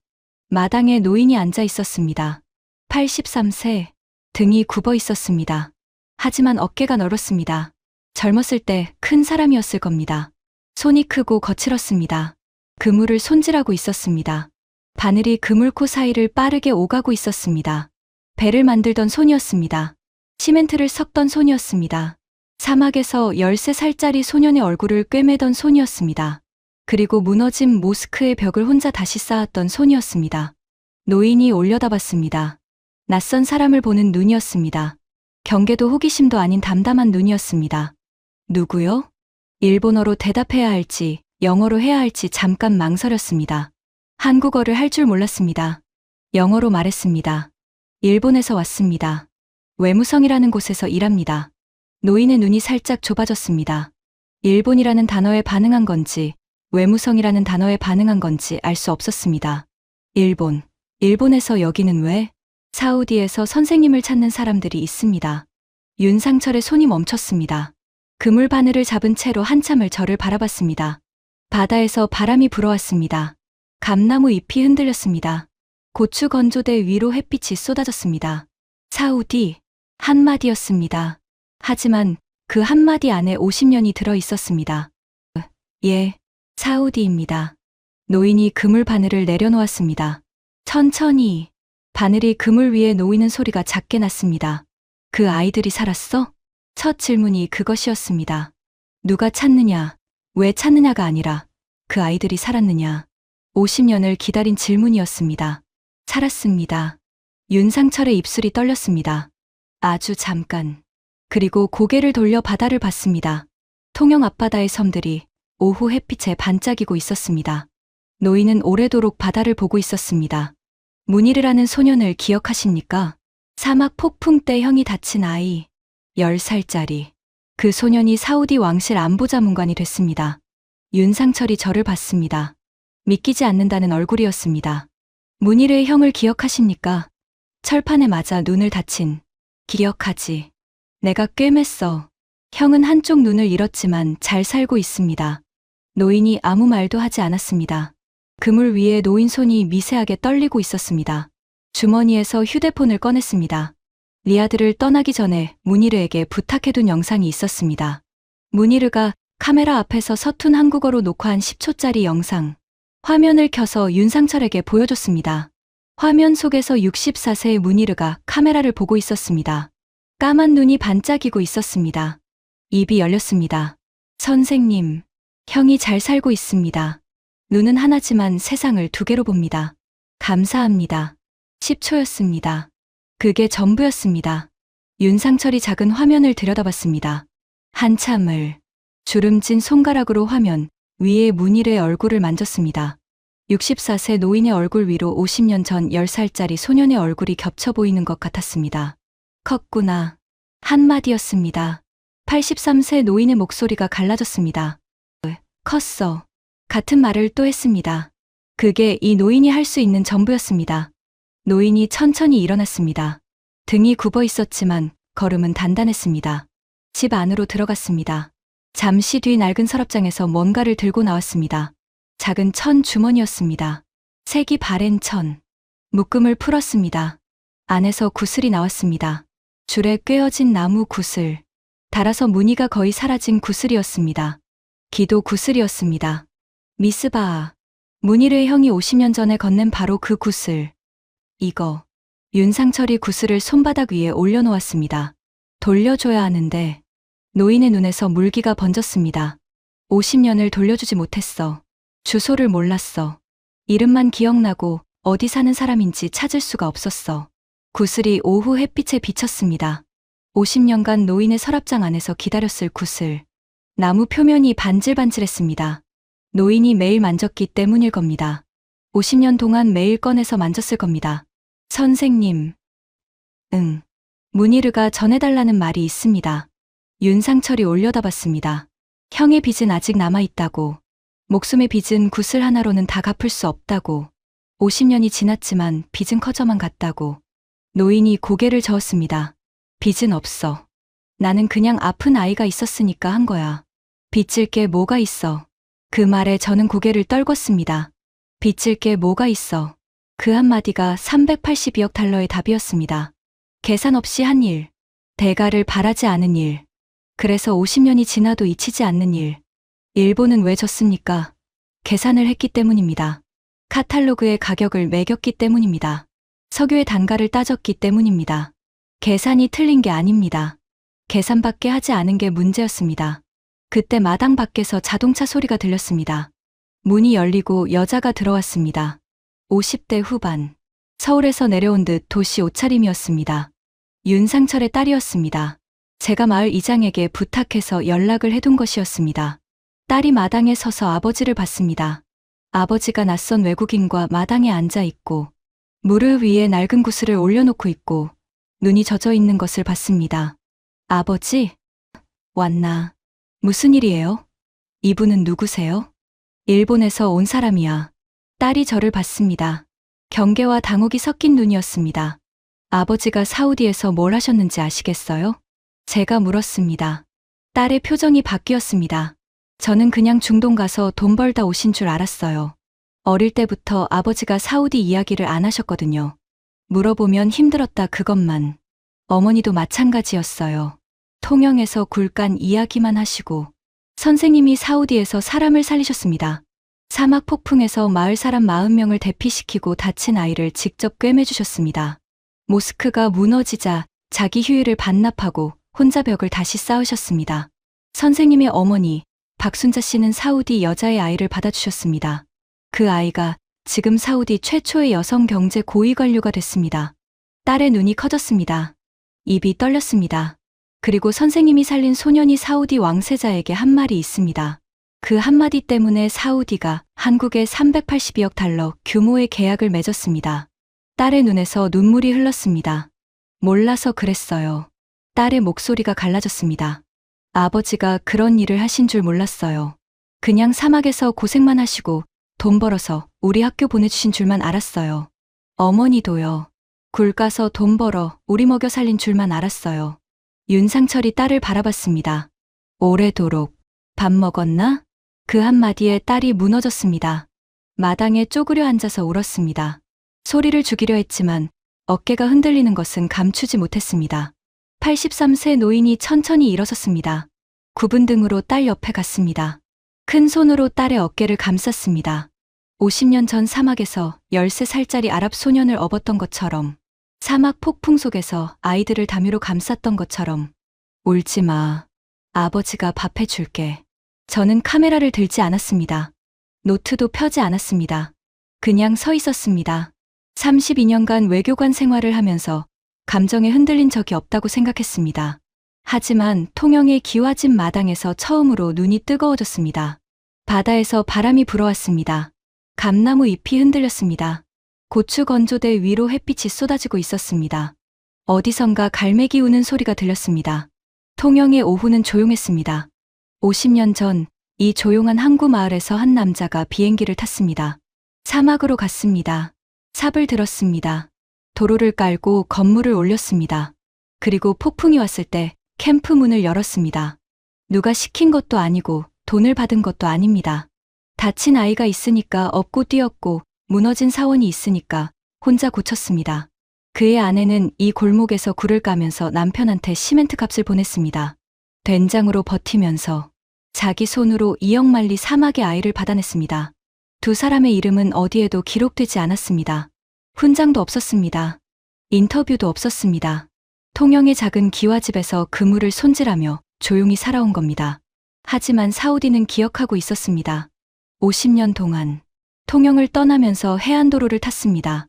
마당에 노인이 앉아 있었습니다. 83세, 등이 굽어 있었습니다. 하지만 어깨가 넓었습니다. 젊었을 때 큰 사람이었을 겁니다. 손이 크고 거칠었습니다. 그물을 손질하고 있었습니다. 바늘이 그물코 사이를 빠르게 오가고 있었습니다. 배를 만들던 손이었습니다. 시멘트를 섞던 손이었습니다. 사막에서 13살짜리 소년의 얼굴을 꿰매던 손이었습니다. 그리고 무너진 모스크의 벽을 혼자 다시 쌓았던 손이었습니다. 노인이 올려다봤습니다. 낯선 사람을 보는 눈이었습니다. 경계도 호기심도 아닌 담담한 눈이었습니다. 누구요? 일본어로 대답해야 할지 영어로 해야 할지 잠깐 망설였습니다. 한국어를 할 줄 몰랐습니다. 영어로 말했습니다. 일본에서 왔습니다. 외무성이라는 곳에서 일합니다. 노인의 눈이 살짝 좁아졌습니다. 일본이라는 단어에 반응한 건지 외무성이라는 단어에 반응한 건지 알 수 없었습니다. 일본에서 여기는 왜? 사우디에서 선생님을 찾는 사람들이 있습니다. 윤상철의 손이 멈췄습니다. 그물 바늘을 잡은 채로 한참을 저를 바라봤습니다. 바다에서 바람이 불어왔습니다. 감나무 잎이 흔들렸습니다. 고추 건조대 위로 햇빛이 쏟아졌습니다. 사우디, 한마디였습니다. 하지만 그 한마디 안에 50년이 들어 있었습니다. 예, 사우디입니다. 노인이 그물 바늘을 내려놓았습니다. 천천히. 바늘이 그물 위에 놓이는 소리가 작게 났습니다. 그 아이들이 살았어? 첫 질문이 그것이었습니다. 누가 찾느냐, 왜 찾느냐가 아니라 그 아이들이 살았느냐. 50년을 기다린 질문이었습니다. 살았습니다. 윤상철의 입술이 떨렸습니다. 아주 잠깐. 그리고 고개를 돌려 바다를 봤습니다. 통영 앞바다의 섬들이 오후 햇빛에 반짝이고 있었습니다. 노인은 오래도록 바다를 보고 있었습니다. 문이르라는 소년을 기억하십니까? 사막 폭풍 때 형이 다친 아이, 10살짜리. 그 소년이 사우디 왕실 안보자문관이 됐습니다. 윤상철이 저를 봤습니다. 믿기지 않는다는 얼굴이었습니다. 문이르의 형을 기억하십니까? 철판에 맞아 눈을 다친. 기억하지. 내가 꿰맸어. 형은 한쪽 눈을 잃었지만 잘 살고 있습니다. 노인이 아무 말도 하지 않았습니다. 그물 위에 노인 손이 미세하게 떨리고 있었습니다. 주머니에서 휴대폰을 꺼냈습니다. 리아드를 떠나기 전에 문이르에게 부탁해둔 영상이 있었습니다. 문이르가 카메라 앞에서 서툰 한국어로 녹화한 10초짜리 영상. 화면을 켜서 윤상철에게 보여줬습니다. 화면 속에서 64세의 문이르가 카메라를 보고 있었습니다. 까만 눈이 반짝이고 있었습니다. 입이 열렸습니다. 선생님, 형이 잘 살고 있습니다. 눈은 하나지만 세상을 두 개로 봅니다. 감사합니다. 10초였습니다. 그게 전부였습니다. 윤상철이 작은 화면을 들여다봤습니다. 한참을 주름진 손가락으로 화면 위에 문이르의 얼굴을 만졌습니다. 64세 노인의 얼굴 위로 50년 전 10살짜리 소년의 얼굴이 겹쳐 보이는 것 같았습니다. 컸구나. 한마디였습니다. 83세 노인의 목소리가 갈라졌습니다. 컸어. 같은 말을 또 했습니다. 그게 이 노인이 할 수 있는 전부였습니다. 노인이 천천히 일어났습니다. 등이 굽어 있었지만 걸음은 단단했습니다. 집 안으로 들어갔습니다. 잠시 뒤 낡은 서랍장에서 뭔가를 들고 나왔습니다. 작은 천 주머니였습니다. 색이 바랜 천. 묶음을 풀었습니다. 안에서 구슬이 나왔습니다. 줄에 꿰어진 나무 구슬. 달아서 무늬가 거의 사라진 구슬이었습니다. 기도 구슬이었습니다. 미스바아. 문희르의 형이 50년 전에 건넨 바로 그 구슬. 이거. 윤상철이 구슬을 손바닥 위에 올려놓았습니다. 돌려줘야 하는데 노인의 눈에서 물기가 번졌습니다. 50년을 돌려주지 못했어. 주소를 몰랐어. 이름만 기억나고 어디 사는 사람인지 찾을 수가 없었어. 구슬이 오후 햇빛에 비쳤습니다. 50년간 노인의 서랍장 안에서 기다렸을 구슬. 나무 표면이 반질반질했습니다. 노인이 매일 만졌기 때문일 겁니다. 50년 동안 매일 꺼내서 만졌을 겁니다. 선생님. 응. 문희르가 전해달라는 말이 있습니다. 윤상철이 올려다봤습니다. 형의 빚은 아직 남아있다고. 목숨의 빚은 구슬 하나로는 다 갚을 수 없다고. 50년이 지났지만 빚은 커져만 갔다고. 노인이 고개를 저었습니다. 빚은 없어. 나는 그냥 아픈 아이가 있었으니까 한 거야. 빚질 게 뭐가 있어. 그 말에 저는 고개를 떨궜습니다. 빚질 게 뭐가 있어. 그 한마디가 382억 달러의 답이었습니다. 계산 없이 한 일. 대가를 바라지 않은 일. 그래서 50년이 지나도 잊히지 않는 일. 일본은 왜 졌습니까? 계산을 했기 때문입니다. 카탈로그의 가격을 매겼기 때문입니다. 석유의 단가를 따졌기 때문입니다. 계산이 틀린 게 아닙니다. 계산밖에 하지 않은 게 문제였습니다. 그때 마당 밖에서 자동차 소리가 들렸습니다. 문이 열리고 여자가 들어왔습니다. 50대 후반. 서울에서 내려온 듯 도시 옷차림이었습니다. 윤상철의 딸이었습니다. 제가 마을 이장에게 부탁해서 연락을 해둔 것이었습니다. 딸이 마당에 서서 아버지를 봤습니다. 아버지가 낯선 외국인과 마당에 앉아 있고 무릎 위에 낡은 구슬을 올려놓고 있고 눈이 젖어 있는 것을 봤습니다. 아버지? 왔나? 무슨 일이에요? 이분은 누구세요? 일본에서 온 사람이야. 딸이 저를 봤습니다. 경계와 당혹이 섞인 눈이었습니다. 아버지가 사우디에서 뭘 하셨는지 아시겠어요? 제가 물었습니다. 딸의 표정이 바뀌었습니다. 저는 그냥 중동 가서 돈 벌다 오신 줄 알았어요. 어릴 때부터 아버지가 사우디 이야기를 안 하셨거든요. 물어보면 힘들었다 그것만. 어머니도 마찬가지였어요. 통영에서 굴간 이야기만 하시고. 선생님이 사우디에서 사람을 살리셨습니다. 사막 폭풍에서 마을 사람 40명을 대피시키고 다친 아이를 직접 꿰매주셨습니다. 모스크가 무너지자 자기 휴일을 반납하고 혼자 벽을 다시 쌓으셨습니다. 선생님의 어머니 박순자 씨는 사우디 여자의 아이를 받아주셨습니다. 그 아이가 지금 사우디 최초의 여성 경제 고위 관료가 됐습니다. 딸의 눈이 커졌습니다. 입이 떨렸습니다. 그리고 선생님이 살린 소년이 사우디 왕세자에게 한 말이 있습니다. 그 한마디 때문에 사우디가 한국에 382억 달러 규모의 계약을 맺었습니다. 딸의 눈에서 눈물이 흘렀습니다. 몰라서 그랬어요. 딸의 목소리가 갈라졌습니다. 아버지가 그런 일을 하신 줄 몰랐어요. 그냥 사막에서 고생만 하시고 돈 벌어서 우리 학교 보내주신 줄만 알았어요. 어머니도요. 굴 까서 돈 벌어 우리 먹여 살린 줄만 알았어요. 윤상철이 딸을 바라봤습니다. 오래도록 밥 먹었나? 그 한마디에 딸이 무너졌습니다. 마당에 쪼그려 앉아서 울었습니다. 소리를 죽이려 했지만 어깨가 흔들리는 것은 감추지 못했습니다. 83세 노인이 천천히 일어섰습니다. 굽은 등으로 딸 옆에 갔습니다. 큰 손으로 딸의 어깨를 감쌌습니다. 50년 전 사막에서 13살짜리 아랍 소년을 업었던 것처럼, 사막 폭풍 속에서 아이들을 다미로 감쌌던 것처럼. 울지 마. 아버지가 밥 해줄게. 저는 카메라를 들지 않았습니다. 노트도 펴지 않았습니다. 그냥 서 있었습니다. 32년간 외교관 생활을 하면서 감정에 흔들린 적이 없다고 생각했습니다. 하지만 통영의 기와집 마당에서 처음으로 눈이 뜨거워졌습니다. 바다에서 바람이 불어왔습니다. 감나무 잎이 흔들렸습니다. 고추 건조대 위로 햇빛이 쏟아지고 있었습니다. 어디선가 갈매기 우는 소리가 들렸습니다. 통영의 오후는 조용했습니다. 50년 전 이 조용한 항구 마을에서 한 남자가 비행기를 탔습니다. 사막으로 갔습니다. 삽을 들었습니다. 도로를 깔고 건물을 올렸습니다. 그리고 폭풍이 왔을 때 캠프 문을 열었습니다. 누가 시킨 것도 아니고 돈을 받은 것도 아닙니다. 다친 아이가 있으니까 업고 뛰었고 무너진 사원이 있으니까 혼자 고쳤습니다. 그의 아내는 이 골목에서 굴을 까면서 남편한테 시멘트 값을 보냈습니다. 된장으로 버티면서 자기 손으로 2억 말리 사막의 아이를 받아냈습니다. 두 사람의 이름은 어디에도 기록되지 않았습니다. 훈장도 없었습니다. 인터뷰도 없었습니다. 통영의 작은 기와집에서 그물을 손질하며 조용히 살아온 겁니다. 하지만 사우디는 기억하고 있었습니다. 50년 동안 통영을 떠나면서 해안도로를 탔습니다.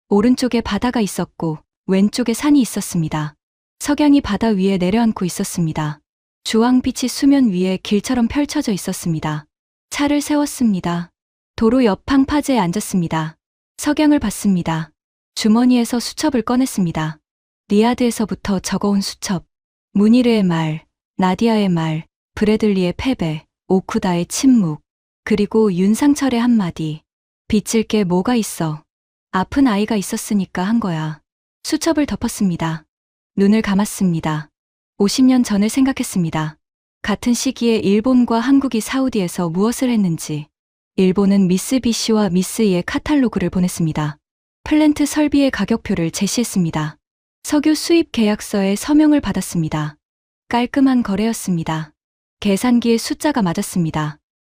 오른쪽에 바다가 있었고 왼쪽에 산이 있었습니다. 석양이 바다 위에 내려앉고 있었습니다. 주황빛이 수면 위에 길처럼 펼쳐져 있었습니다. 차를 세웠습니다. 도로 옆 방파제에 앉았습니다. 석양을 봤습니다. 주머니에서 수첩을 꺼냈습니다. 리야드에서부터 적어온 수첩. 무니르의 말, 나디아의 말, 브래들리의 패배, 오쿠다의 침묵, 그리고 윤상철의 한마디. 빚을 게 뭐가 있어. 아픈 아이가 있었으니까 한 거야. 수첩을 덮었습니다. 눈을 감았습니다. 50년 전을 생각했습니다. 같은 시기에 일본과 한국이 사우디에서 무엇을 했는지. 일본은 미쓰비시와 미쓰이의 카탈로그를 보냈습니다. 플랜트 설비의 가격표를 제시했습니다. 석유 수입 계약서에 서명을 받았습니다. 깔끔한 거래였습니다. 계산기에 숫자가 맞았습니다.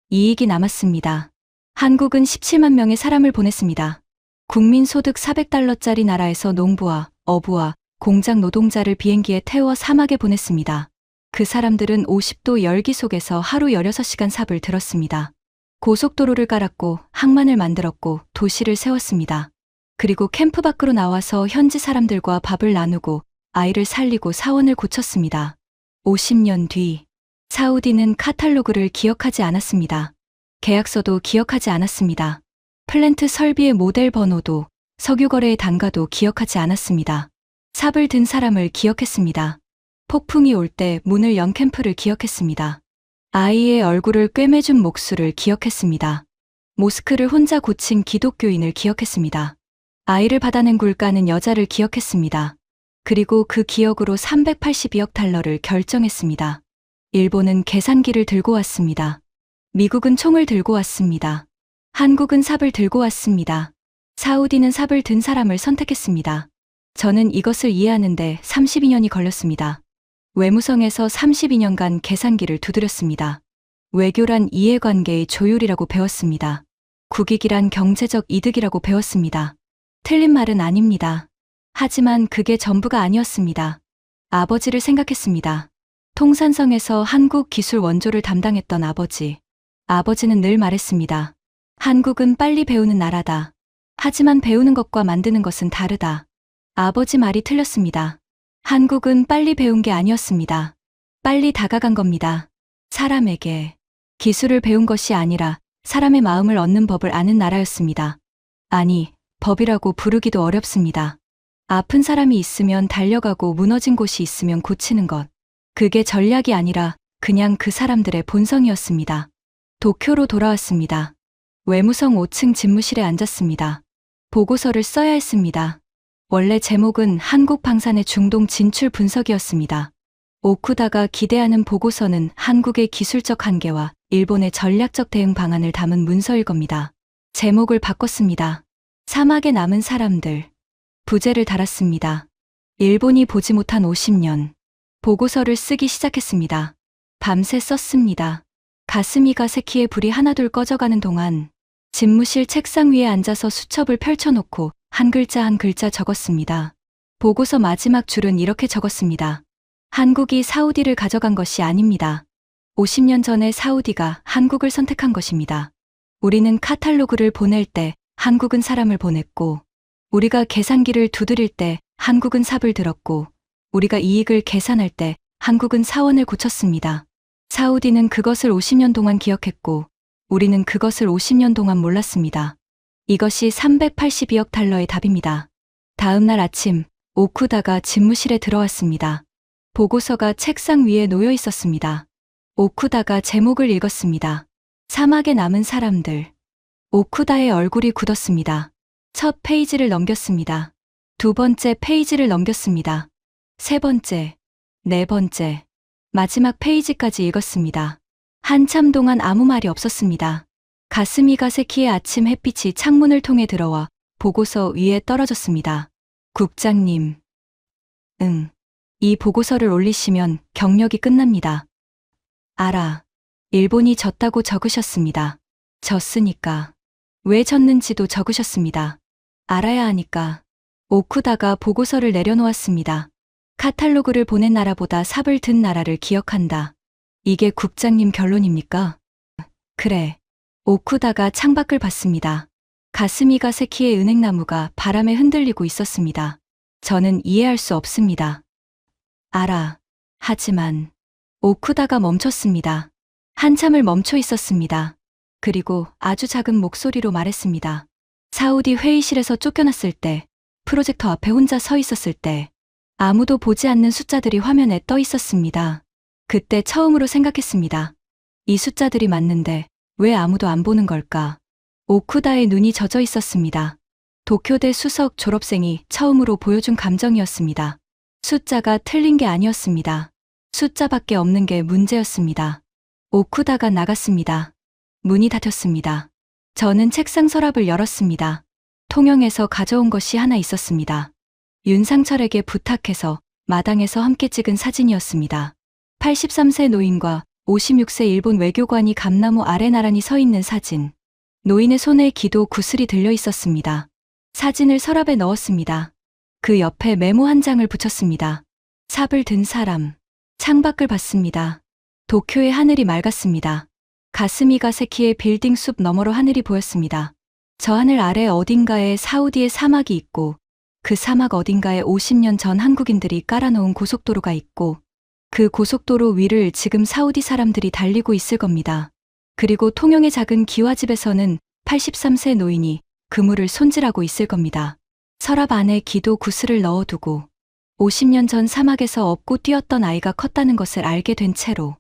이익이 남았습니다. 한국은 17만 명의 사람을 보냈습니다. 국민소득 400달러짜리 나라에서 농부와 어부와 공장 노동자를 비행기에 태워 사막에 보냈습니다. 그 사람들은 50도 열기 속에서 하루 16시간 삽을 들었습니다. 고속도로를 깔았고 항만을 만들었고 도시를 세웠습니다. 그리고 캠프 밖으로 나와서 현지 사람들과 밥을 나누고 아이를 살리고 사원을 고쳤습니다. 50년 뒤 사우디는 카탈로그를 기억하지 않았습니다. 계약서도 기억하지 않았습니다. 플랜트 설비의 모델 번호도 석유 거래의 단가도 기억하지 않았습니다. 삽을 든 사람을 기억했습니다. 폭풍이 올 때 문을 연 캠프를 기억했습니다. 아이의 얼굴을 꿰매준 목수를 기억했습니다. 모스크를 혼자 고친 기독교인을 기억했습니다. 아이를 받아낸 굴까는 여자를 기억했습니다. 그리고 그 기억으로 382억 달러를 결정했습니다. 일본은 계산기를 들고 왔습니다. 미국은 총을 들고 왔습니다. 한국은 삽을 들고 왔습니다. 사우디는 삽을 든 사람을 선택했습니다. 저는 이것을 이해하는데 32년이 걸렸습니다. 외무성에서 32년간 계산기를 두드렸습니다. 외교란 이해관계의 조율이라고 배웠습니다. 국익이란 경제적 이득이라고 배웠습니다. 틀린 말은 아닙니다. 하지만 그게 전부가 아니었습니다. 아버지를 생각했습니다. 통산성에서 한국 기술 원조를 담당했던 아버지. 아버지는 늘 말했습니다. 한국은 빨리 배우는 나라다. 하지만 배우는 것과 만드는 것은 다르다. 아버지 말이 틀렸습니다. 한국은 빨리 배운 게 아니었습니다. 빨리 다가간 겁니다. 사람에게 기술을 배운 것이 아니라 사람의 마음을 얻는 법을 아는 나라였습니다. 아니, 법이라고 부르기도 어렵습니다. 아픈 사람이 있으면 달려가고 무너진 곳이 있으면 고치는 것. 그게 전략이 아니라 그냥 그 사람들의 본성이었습니다. 도쿄로 돌아왔습니다. 외무성 5층 집무실에 앉았습니다. 보고서를 써야 했습니다. 원래 제목은 한국 방산의 중동 진출 분석이었습니다. 오쿠다가 기대하는 보고서는 한국의 기술적 한계와 일본의 전략적 대응 방안을 담은 문서일 겁니다. 제목을 바꿨습니다. 사막에 남은 사람들. 부제를 달았습니다. 일본이 보지 못한 50년. 보고서를 쓰기 시작했습니다. 밤새 썼습니다. 가스미가 새키에 불이 하나둘 꺼져가는 동안 집무실 책상 위에 앉아서 수첩을 펼쳐놓고 한 글자 한 글자 적었습니다. 보고서 마지막 줄은 이렇게 적었습니다. 한국이 사우디를 가져간 것이 아닙니다. 50년 전에 사우디가 한국을 선택한 것입니다. 우리는 카탈로그를 보낼 때 한국은 사람을 보냈고, 우리가 계산기를 두드릴 때 한국은 삽을 들었고, 우리가 이익을 계산할 때 한국은 사원을 고쳤습니다. 사우디는 그것을 50년 동안 기억했고, 우리는 그것을 50년 동안 몰랐습니다. 이것이 382억 달러의 답입니다. 다음 날 아침, 오쿠다가 집무실에 들어왔습니다. 보고서가 책상 위에 놓여 있었습니다. 오쿠다가 제목을 읽었습니다. 사막에 남은 사람들. 오쿠다의 얼굴이 굳었습니다. 첫 페이지를 넘겼습니다. 두 번째 페이지를 넘겼습니다. 세 번째, 네 번째, 마지막 페이지까지 읽었습니다. 한참 동안 아무 말이 없었습니다. 가슴이 가세키에 아침 햇빛이 창문을 통해 들어와 보고서 위에 떨어졌습니다. 국장님. 응. 이 보고서를 올리시면 경력이 끝납니다. 알아. 일본이 졌다고 적으셨습니다. 졌으니까. 왜 졌는지도 적으셨습니다. 알아야 하니까. 오쿠다가 보고서를 내려놓았습니다. 카탈로그를 보낸 나라보다 삽을 든 나라를 기억한다. 이게 국장님 결론입니까? 그래. 오쿠다가 창밖을 봤습니다. 가스미 가세키의 은행나무가 바람에 흔들리고 있었습니다. 저는 이해할 수 없습니다. 알아. 하지만 오쿠다가 멈췄습니다. 한참을 멈춰 있었습니다. 그리고 아주 작은 목소리로 말했습니다. 사우디 회의실에서 쫓겨났을 때, 프로젝터 앞에 혼자 서 있었을 때, 아무도 보지 않는 숫자들이 화면에 떠 있었습니다. 그때 처음으로 생각했습니다. 이 숫자들이 맞는데 왜 아무도 안 보는 걸까? 오쿠다의 눈이 젖어 있었습니다. 도쿄대 수석 졸업생이 처음으로 보여준 감정이었습니다. 숫자가 틀린 게 아니었습니다. 숫자밖에 없는 게 문제였습니다. 오쿠다가 나갔습니다. 문이 닫혔습니다. 저는 책상 서랍을 열었습니다. 통영에서 가져온 것이 하나 있었습니다. 윤상철에게 부탁해서 마당에서 함께 찍은 사진이었습니다. 83세 노인과 56세 일본 외교관이 감나무 아래 나란히 서 있는 사진. 노인의 손에 기도 구슬이 들려 있었습니다. 사진을 서랍에 넣었습니다. 그 옆에 메모 한 장을 붙였습니다. 삽을 든 사람. 창밖을 봤습니다. 도쿄의 하늘이 맑았습니다. 가스미 가세키의 빌딩 숲 너머로 하늘이 보였습니다. 저 하늘 아래 어딘가에 사우디의 사막이 있고 그 사막 어딘가에 50년 전 한국인들이 깔아놓은 고속도로가 있고 그 고속도로 위를 지금 사우디 사람들이 달리고 있을 겁니다. 그리고 통영의 작은 기와집에서는 83세 노인이 그물을 손질하고 있을 겁니다. 서랍 안에 기도 구슬을 넣어두고 50년 전 사막에서 업고 뛰었던 아이가 컸다는 것을 알게 된 채로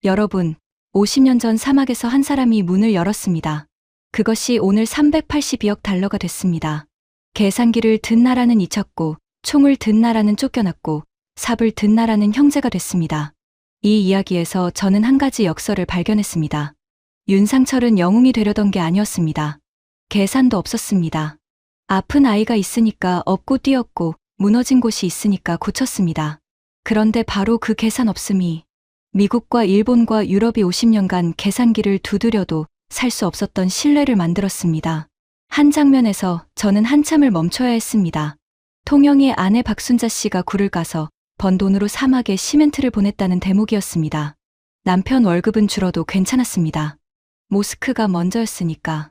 여러분, 50년 전 사막에서 한 사람이 문을 열었습니다. 그것이 오늘 382억 달러가 됐습니다. 계산기를 든 나라는 잊혔고 총을 든 나라는 쫓겨났고 삽을 든 나라는 형제가 됐습니다. 이 이야기에서 저는 한 가지 역설을 발견했습니다. 윤상철은 영웅이 되려던 게 아니었습니다. 계산도 없었습니다. 아픈 아이가 있으니까 업고 뛰었고 무너진 곳이 있으니까 고쳤습니다. 그런데 바로 그 계산 없음이 미국과 일본과 유럽이 50년간 계산기를 두드려도 살 수 없었던 신뢰를 만들었습니다. 한 장면에서 저는 한참을 멈춰야 했습니다. 통영의 아내 박순자 씨가 굴을 까서 번 돈으로 사막에 시멘트를 보냈다는 대목이었습니다. 남편 월급은 줄어도 괜찮았습니다. 모스크가 먼저였으니까.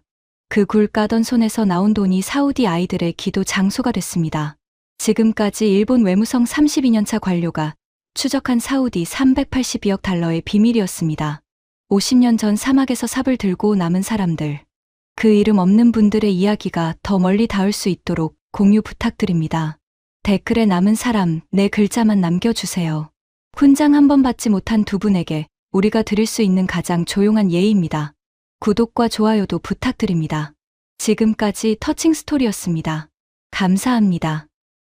그 굴 까던 손에서 나온 돈이 사우디 아이들의 기도 장소가 됐습니다. 지금까지 일본 외무성 32년차 관료가 추적한 사우디 382억 달러의 비밀이었습니다. 50년 전 사막에서 삽을 들고 남은 사람들. 그 이름 없는 분들의 이야기가 더 멀리 닿을 수 있도록 공유 부탁드립니다. 댓글에 남은 사람 4글자만 남겨주세요. 훈장 한 번 받지 못한 두 분에게 우리가 드릴 수 있는 가장 조용한 예의입니다. 구독과 좋아요도 부탁드립니다. 지금까지 터칭 스토리였습니다. 감사합니다.